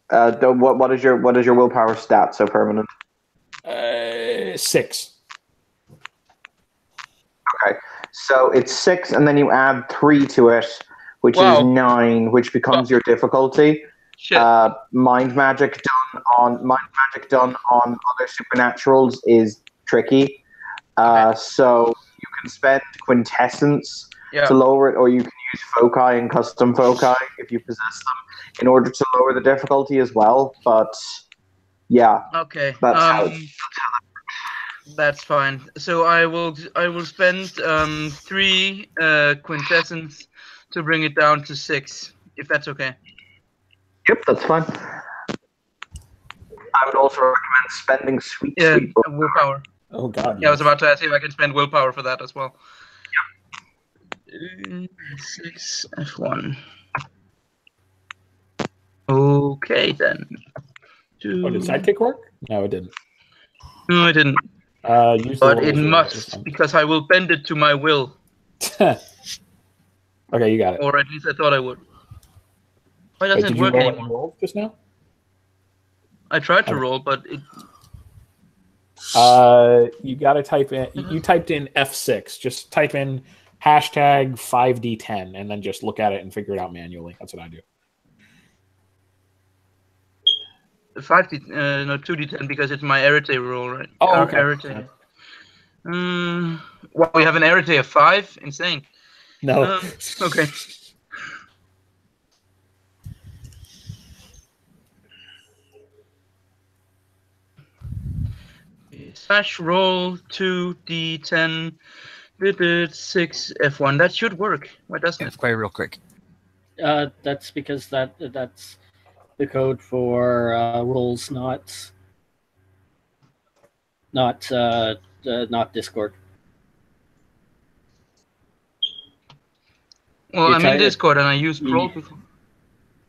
What is your willpower stat? So permanent. 6. Okay, so it's 6, and then you add 3 to it, which is 9, which becomes your difficulty. Mind magic done on other supernaturals is tricky. So you can spend quintessence to lower it, or you can use foci and custom foci if you possess them in order to lower the difficulty as well. But yeah, okay, that's fine. So I will spend 3 quintessence to bring it down to 6, if that's okay. Yep, that's fine. I would also recommend spending sweet willpower. Oh god. Yeah, I was about to ask if I can spend willpower for that as well. Yep. 6 F1. Okay then. Oh, did sidekick work? No, it didn't. No, it didn't. But it must, because I will bend it to my will. Okay, you got it. Or at least I thought I would. Why Wait, doesn't did it you work roll it anymore? and roll just now? I tried to Okay. roll, but it. You got to type in. You typed in F6. Just type in hashtag 5D10 and then just look at it and figure it out manually. That's what I do. 5D, no 2D10 because it's my Arete roll, right? Oh, okay. Arete. Well, we have an Arete of 5? Insane. No. Okay. Slash roll 2D10 6 F1. That should work. Why doesn't it? Quite real quick. That's because that's the code for rules, not Discord. Well, You I'm try in to- Discord and I used you- roll before.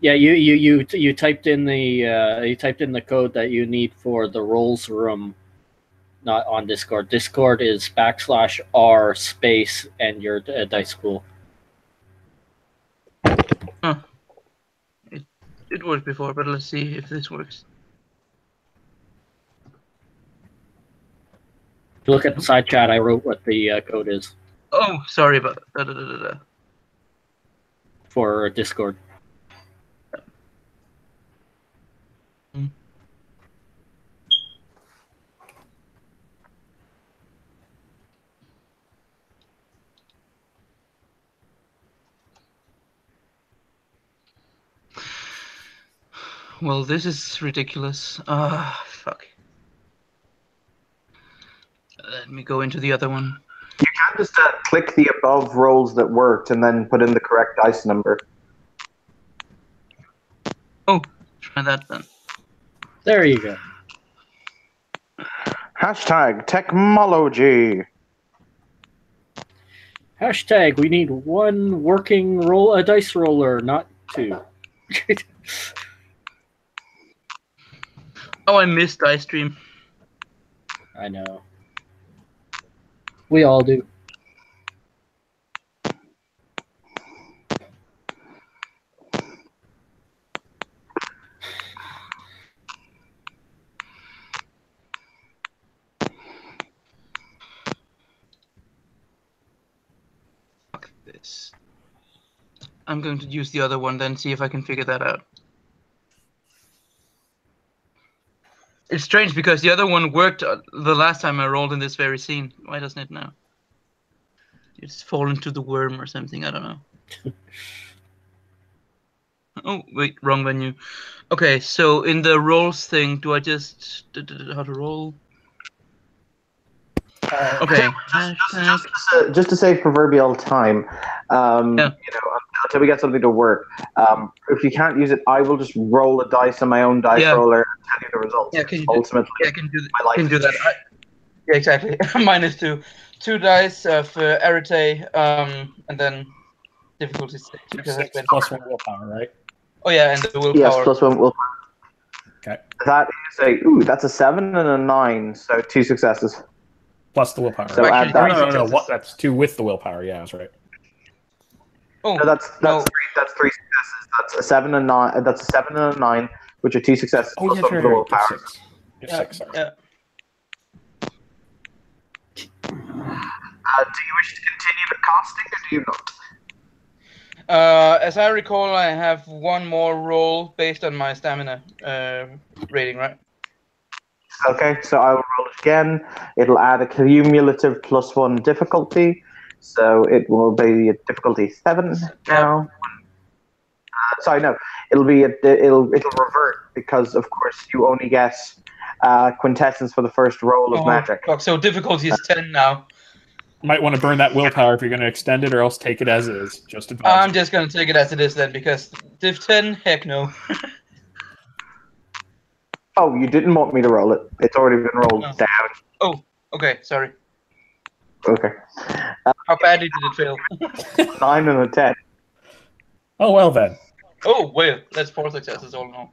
Yeah, you typed in the code that you need for the roles room, not on Discord. Discord is /r space and your dice pool. It worked before, but let's see if this works. If you look at the side chat, I wrote what the code is Oh, sorry about that. for Discord. Well, this is ridiculous. Fuck. Let me go into the other one. You can just click the above rolls that worked and then put in the correct dice number. Oh, try that then. There you go. Hashtag technology. Hashtag we need one working dice roller, not two. Oh, I missed Dice Stream. I know. We all do. Fuck this. I'm going to use the other one then, see if I can figure that out. It's strange because the other one worked the last time I rolled in this very scene. Why doesn't it now? It's fallen to the worm or something, I don't know. Oh, wait, wrong venue. Okay, so in the rolls thing, do I just... how to roll? Okay. Just to save proverbial time, Yeah. you know, until we get something to work. If you can't use it, I will just roll a dice on my own dice Yeah. roller and tell you the results. Yeah, can you do, Ultimately, yeah, I can do, my life can do is that. Yeah, exactly. Mine is 2. 2 dice for Arete, and then difficulty 6. Because I 6 spent... plus 1 willpower, right? Oh yeah, and the willpower. yes, plus one will. Okay. That is that's a 7 and a 9, so 2 successes. Plus the willpower. So right? add that. No. What? That's 2 with the willpower. Yeah, that's right. Oh, No, that's no. that's 3 successes. That's a 7 and 9. That's a 7 and a 9, which are 2 successes. Oh, plus yeah, one right, for the right. willpower. Just 6. Just Yeah, 6, sorry. yeah. Do you wish to continue the casting, or do you not? As I recall, I have one more roll based on my stamina rating, right? Okay, so I will roll it again. It'll add a cumulative plus 1 difficulty, so it will be a difficulty 7 now. Sorry, no, it'll revert because, of course, you only get quintessence for the first roll of Oh, magic. fuck, so difficulty is 10 now. Might want to burn that willpower if you're going to extend it, or else take it as is. Just advise. I'm just gonna take it as it is then, because div 10, heck no. Oh, you didn't want me to roll it. It's already been rolled No. down. Oh, okay, sorry. Okay. How badly did it fail? 9 and a 10. Oh, well then. Oh, well, that's 4 successes all in all.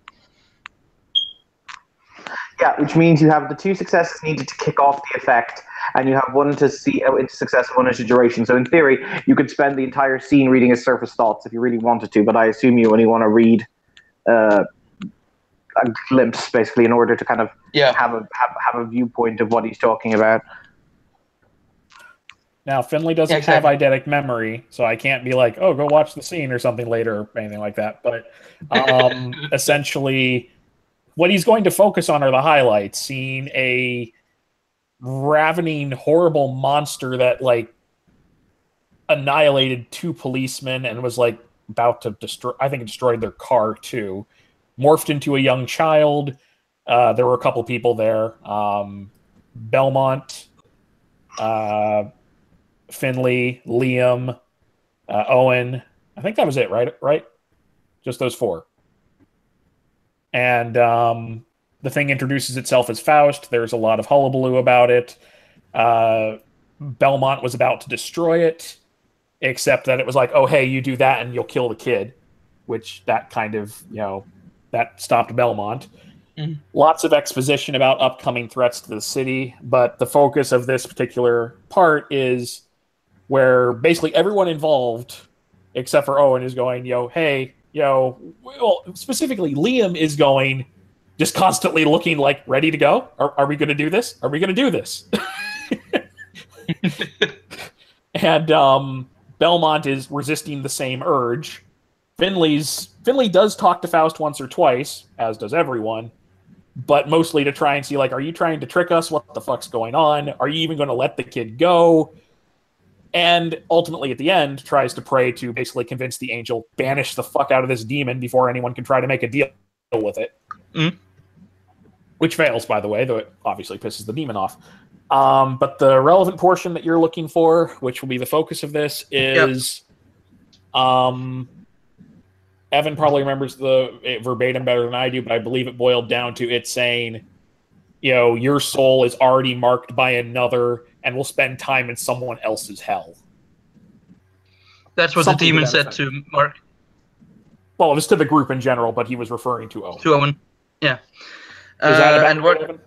Yeah, which means you have the 2 successes needed to kick off the effect, and you have 1 to see into success and 1 into duration. So in theory, you could spend the entire scene reading his surface thoughts if you really wanted to, but I assume you only want to read a glimpse, basically, in order to kind of have a viewpoint of what he's talking about. Now, Finley doesn't have eidetic memory, so I can't be like, oh, go watch the scene or something later or anything like that. But essentially, what he's going to focus on are the highlights, seeing a ravening, horrible monster that, like, annihilated 2 policemen and was, like, about to destroy, I think it destroyed their car, too. Morphed into a young child. There were a couple people there. Belmont, Finley, Liam, Owen. I think that was it, right? Just those 4. And the thing introduces itself as Faust. There's a lot of hullabaloo about it. Belmont was about to destroy it, except that it was like, oh, hey, you do that and you'll kill the kid, which that kind of, that stopped Belmont. Mm-hmm. Lots of exposition about upcoming threats to the city, but the focus of this particular part is where basically everyone involved, except for Owen, is going, well, specifically Liam is going, just constantly looking like, ready to go? Are we going to do this? Are we going to do this? And Belmont is resisting the same urge. Finley does talk to Faust once or twice, as does everyone, but mostly to try and see, like, are you trying to trick us? What the fuck's going on? Are you even going to let the kid go? And ultimately, at the end, tries to pray to basically convince the angel, banish the fuck out of this demon before anyone can try to make a deal with it. Mm. Which fails, by the way, though it obviously pisses the demon off. But the relevant portion that you're looking for, which will be the focus of this, is... Evan probably remembers the verbatim better than I do, but I believe it boiled down to it saying, your soul is already marked by another and will spend time in someone else's hell. That's what something the demon said to Mark. Well, it was to the group in general, but he was referring to Owen. To Owen, yeah. Is that about and what? Evan?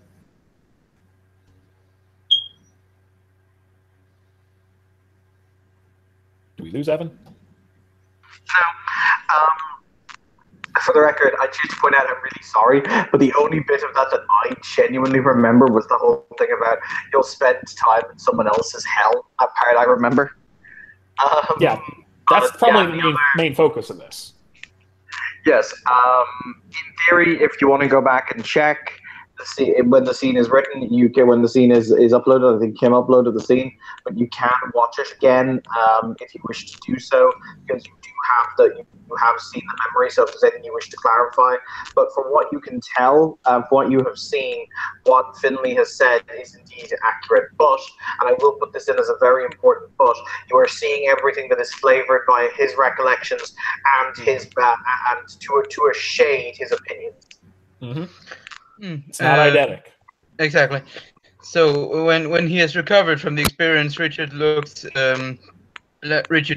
Do we lose Evan? No. For the record, I choose to point out I'm really sorry, but the only bit of that I genuinely remember was the whole thing about you'll spend time in someone else's hell. That part I remember. Yeah, that's probably the main focus of this. Yes. In theory, if you want to go back and check when the scene is written, when the scene is uploaded, I think Kim uploaded the scene, but you can watch it again if you wish to do so, because you have seen the memory, so if there's anything you wish to clarify. But from what you can tell, from what you have seen, what Finley has said is indeed accurate. But, and I will put this in as a very important but, you are seeing everything that is flavored by his recollections and his and to a shade his opinions. Mm-hmm. It's not eidetic. Exactly. So when he has recovered from the experience, Richard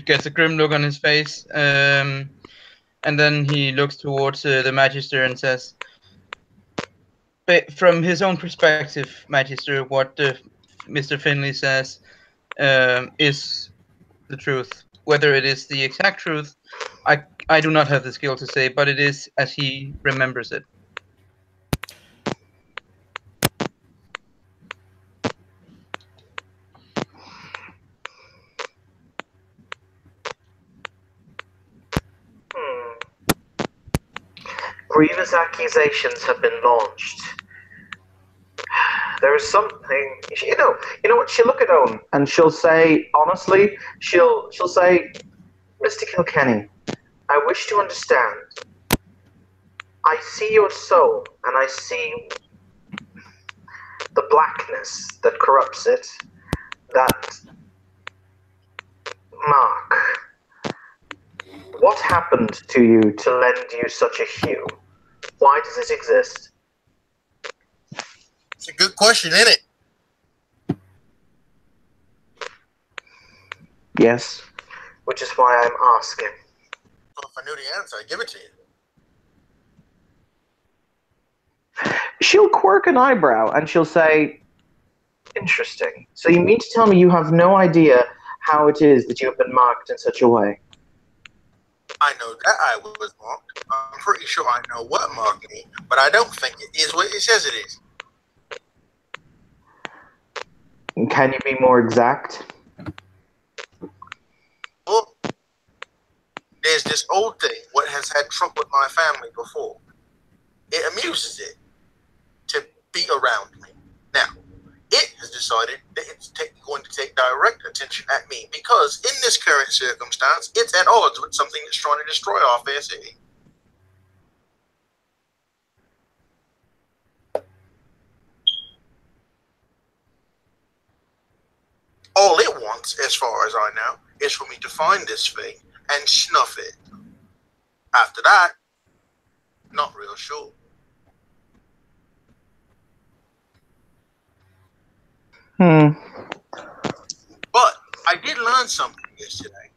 gets a grim look on his face, and then he looks towards the Magister and says, from his own perspective, Magister, what Mr. Finley says is the truth. Whether it is the exact truth, I do not have the skill to say, but it is as he remembers it. Grievous accusations have been launched. There is something, you know what? She'll look at Owen and she'll say, honestly, she'll say, Mr. Kilkenny, I wish to understand. I see your soul and I see the blackness that corrupts it. That mark. What happened to you to lend you such a hue? Why does it exist? It's a good question, isn't it? Yes, which is why I'm asking. Well, if I knew the answer, I'd give it to you. she'll quirk an eyebrow and she'll say, "Interesting. So you mean to tell me you have no idea how it is that you have been marked in such a way?" I know that I was marked. I'm pretty sure I know what marked me, but I don't think it is what it says it is. Can you be more exact? Well, there's this old thing what has had trouble with my family before. It amuses it to be around me. Now, it has decided that it's going to take direct attention at me because in this current circumstance, it's at odds with something that's trying to destroy our fair city. All it wants, as far as I know, is for me to find this thing and snuff it. After that, not real sure. But I did learn something yesterday.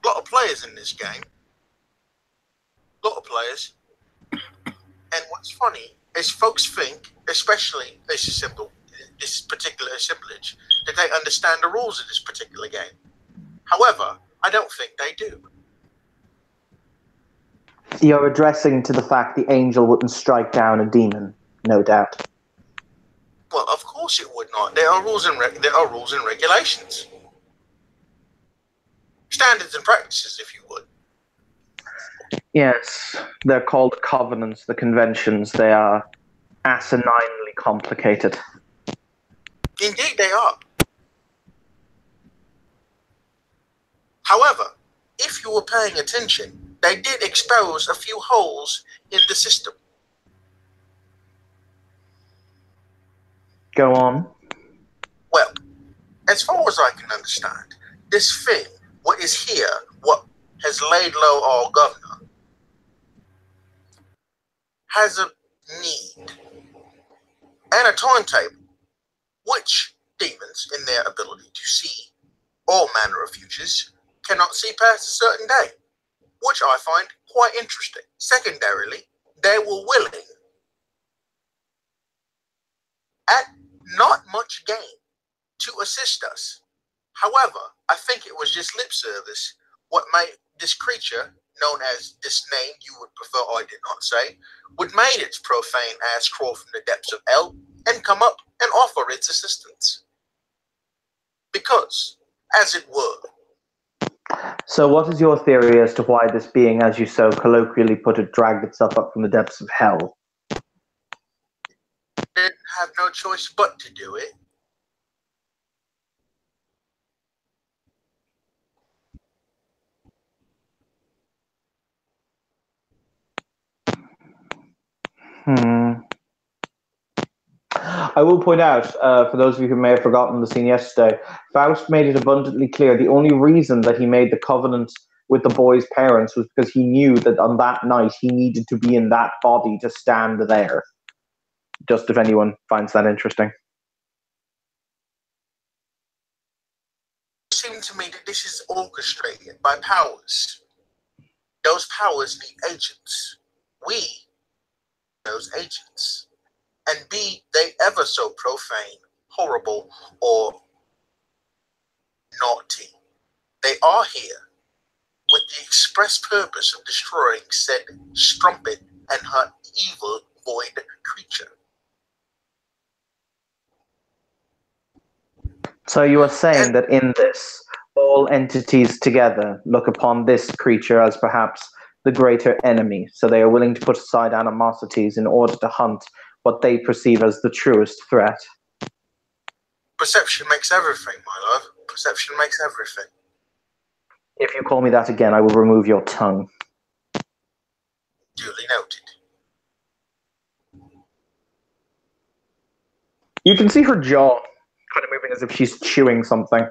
A lot of players in this game. A lot of players. And what's funny is folks think, especially this particular assemblage, that they understand the rules of this particular game. However, I don't think they do. You're addressing to the fact the angel wouldn't strike down a demon, no doubt. Well, of course it would not. There are rules and regulations. Standards and practices, if you would. Yes, they're called covenants, the conventions. They are asininely complicated. Indeed they are. However, if you were paying attention, they did expose a few holes in the system. Go on. Well, as far as I can understand, this thing, what is here, what has laid low our governor, has a need and a timetable, which demons, in their ability to see all manner of futures, cannot see past a certain day, which I find quite interesting. Secondarily, they were willing, at not much gain, to assist us. However, I think it was just lip service what made this creature, known as this name you would prefer I did not say, would made its profane ass crawl from the depths of hell and come up and offer its assistance. Because, as it were. So what is your theory as to why this being, as you so colloquially put it, dragged itself up from the depths of hell? Didn't have no choice but to do it. I will point out, for those of you who may have forgotten the scene yesterday, Faust made it abundantly clear the only reason that he made the covenant with the boy's parents was because he knew that on that night he needed to be in that body to stand there. Just if anyone finds that interesting. It seems to me that this is orchestrated by powers. Those powers need agents. We, those agents. And be they ever so profane, horrible, or naughty, they are here with the express purpose of destroying said strumpet and her evil void creature. So you are saying that in this, all entities together look upon this creature as perhaps the greater enemy, so they are willing to put aside animosities in order to hunt what they perceive as the truest threat. Perception makes everything, my love. Perception makes everything. If you call me that again, I will remove your tongue. Duly noted. You can see her jaw kind of moving as if she's chewing something.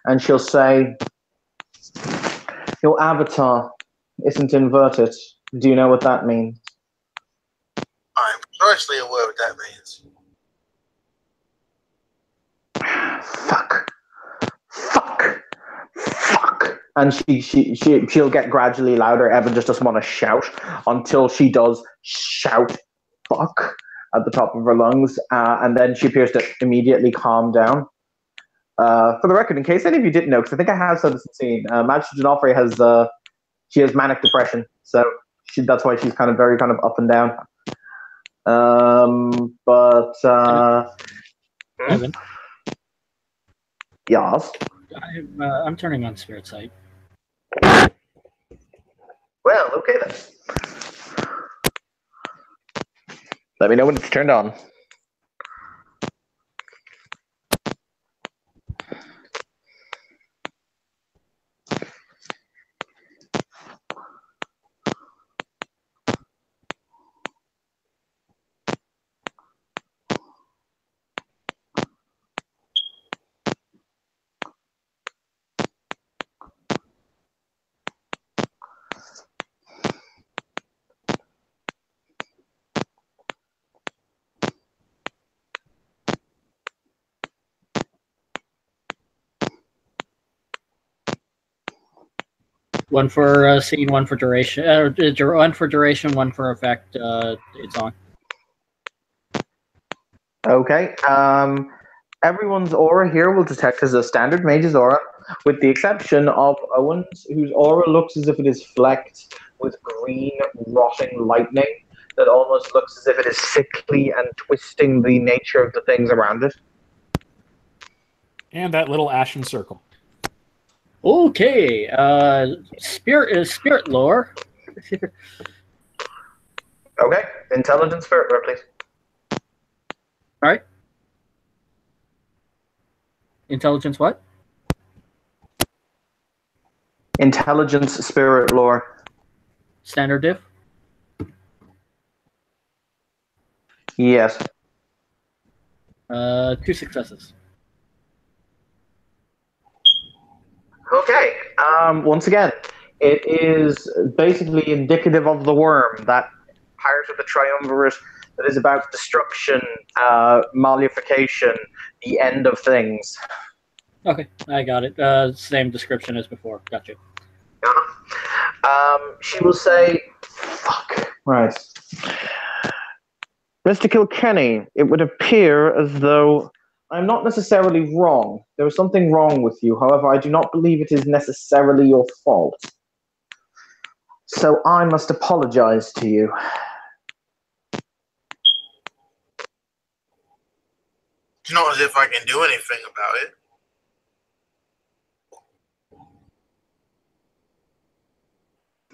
And she'll say, "Your avatar isn't inverted. Do you know what that means?" I am precisely aware what that means. Fuck. and she'll get gradually louder. Evan just doesn't want to shout until she does shout "fuck" at the top of her lungs, and then she appears to immediately calm down. For the record, in case any of you didn't know, because I think I have said this in scene, Magister D'Onofrio has manic depression, so that's why she's kind of very kind of up and down. Evan, Yes. I'm turning on Spirit Sight. Well, okay then. Let me know when it's turned on. One for scene, one for duration. One for duration, one for effect. It's on. Okay. Everyone's aura here will detect as a standard mage's aura, with the exception of Owen's, whose aura looks as if it is flecked with green, rotting lightning that almost looks as if it is sickly and twisting the nature of the things around it. And that little ashen circle. Okay. Spirit lore. Okay. Intelligence spirit lore, please. All right. Intelligence what? Intelligence spirit lore. Standard diff? Yes. 2 successes. Okay. Once again, it is basically indicative of the worm, that part of the triumvirate that is about destruction, mollification, the end of things. Okay, I got it. Same description as before. Gotcha. She will say, fuck. Right. Mr. Kilkenny, it would appear as though I'm not necessarily wrong. There is something wrong with you. However, I do not believe it is necessarily your fault. So I must apologize to you. It's not as if I can do anything about it.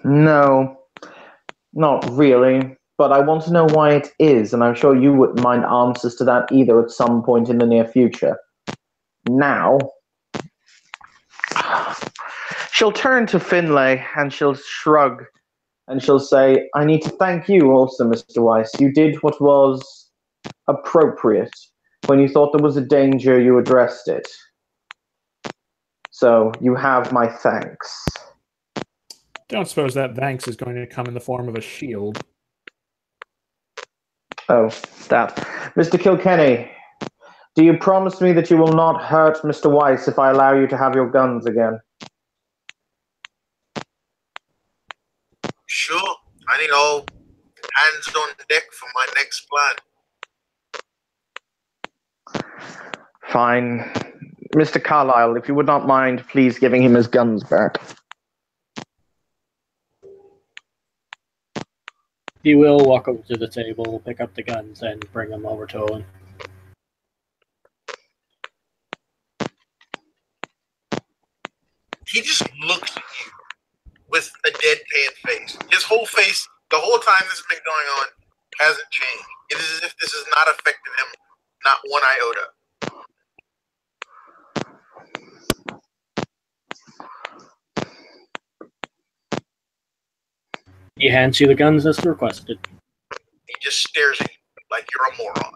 No, not really. But I want to know why it is, and I'm sure you wouldn't mind answers to that either at some point in the near future. Now, she'll turn to Finlay and she'll shrug and she'll say, I need to thank you also, Mr. Weiss. You did what was appropriate. When you thought there was a danger, you addressed it. So you have my thanks. Don't suppose that thanks is going to come in the form of a shield. Oh, that. Mr. Kilkenny, do you promise me that you will not hurt Mr. Weiss if I allow you to have your guns again? Sure. I need all hands on deck for my next plan. Fine. Mr. Carlyle, if you would not mind, please giving him his guns back. He will walk over to the table, pick up the guns, and bring them over to Owen. He just looks at you with a deadpan face. His whole face, the whole time this has been going on, hasn't changed. It is as if this has not affected him, not one iota. He hands you the guns as requested. He just stares at you like you're a moron.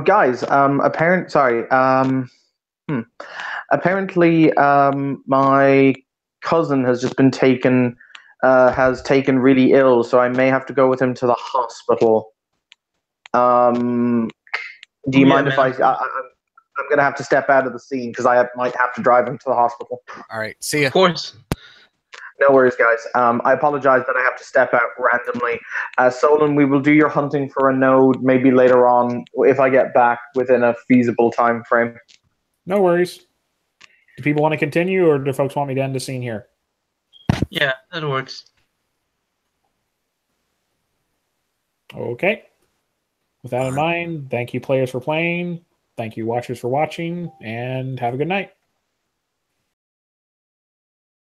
Guys, apparently, my cousin has just been taken has taken really ill, so I may have to go with him to the hospital. Do you mind if I'm going to have to step out of the scene because I might have to drive him to the hospital. All right, see ya. Of course. No worries, guys. I apologize that I have to step out randomly. Solon, we will do your hunting for a node maybe later on if I get back within a feasible time frame. No worries. Do people want to continue, or do folks want me to end the scene here? Yeah, that works. Okay. With that in mind, thank you, players, for playing. Thank you, watchers, for watching, and have a good night.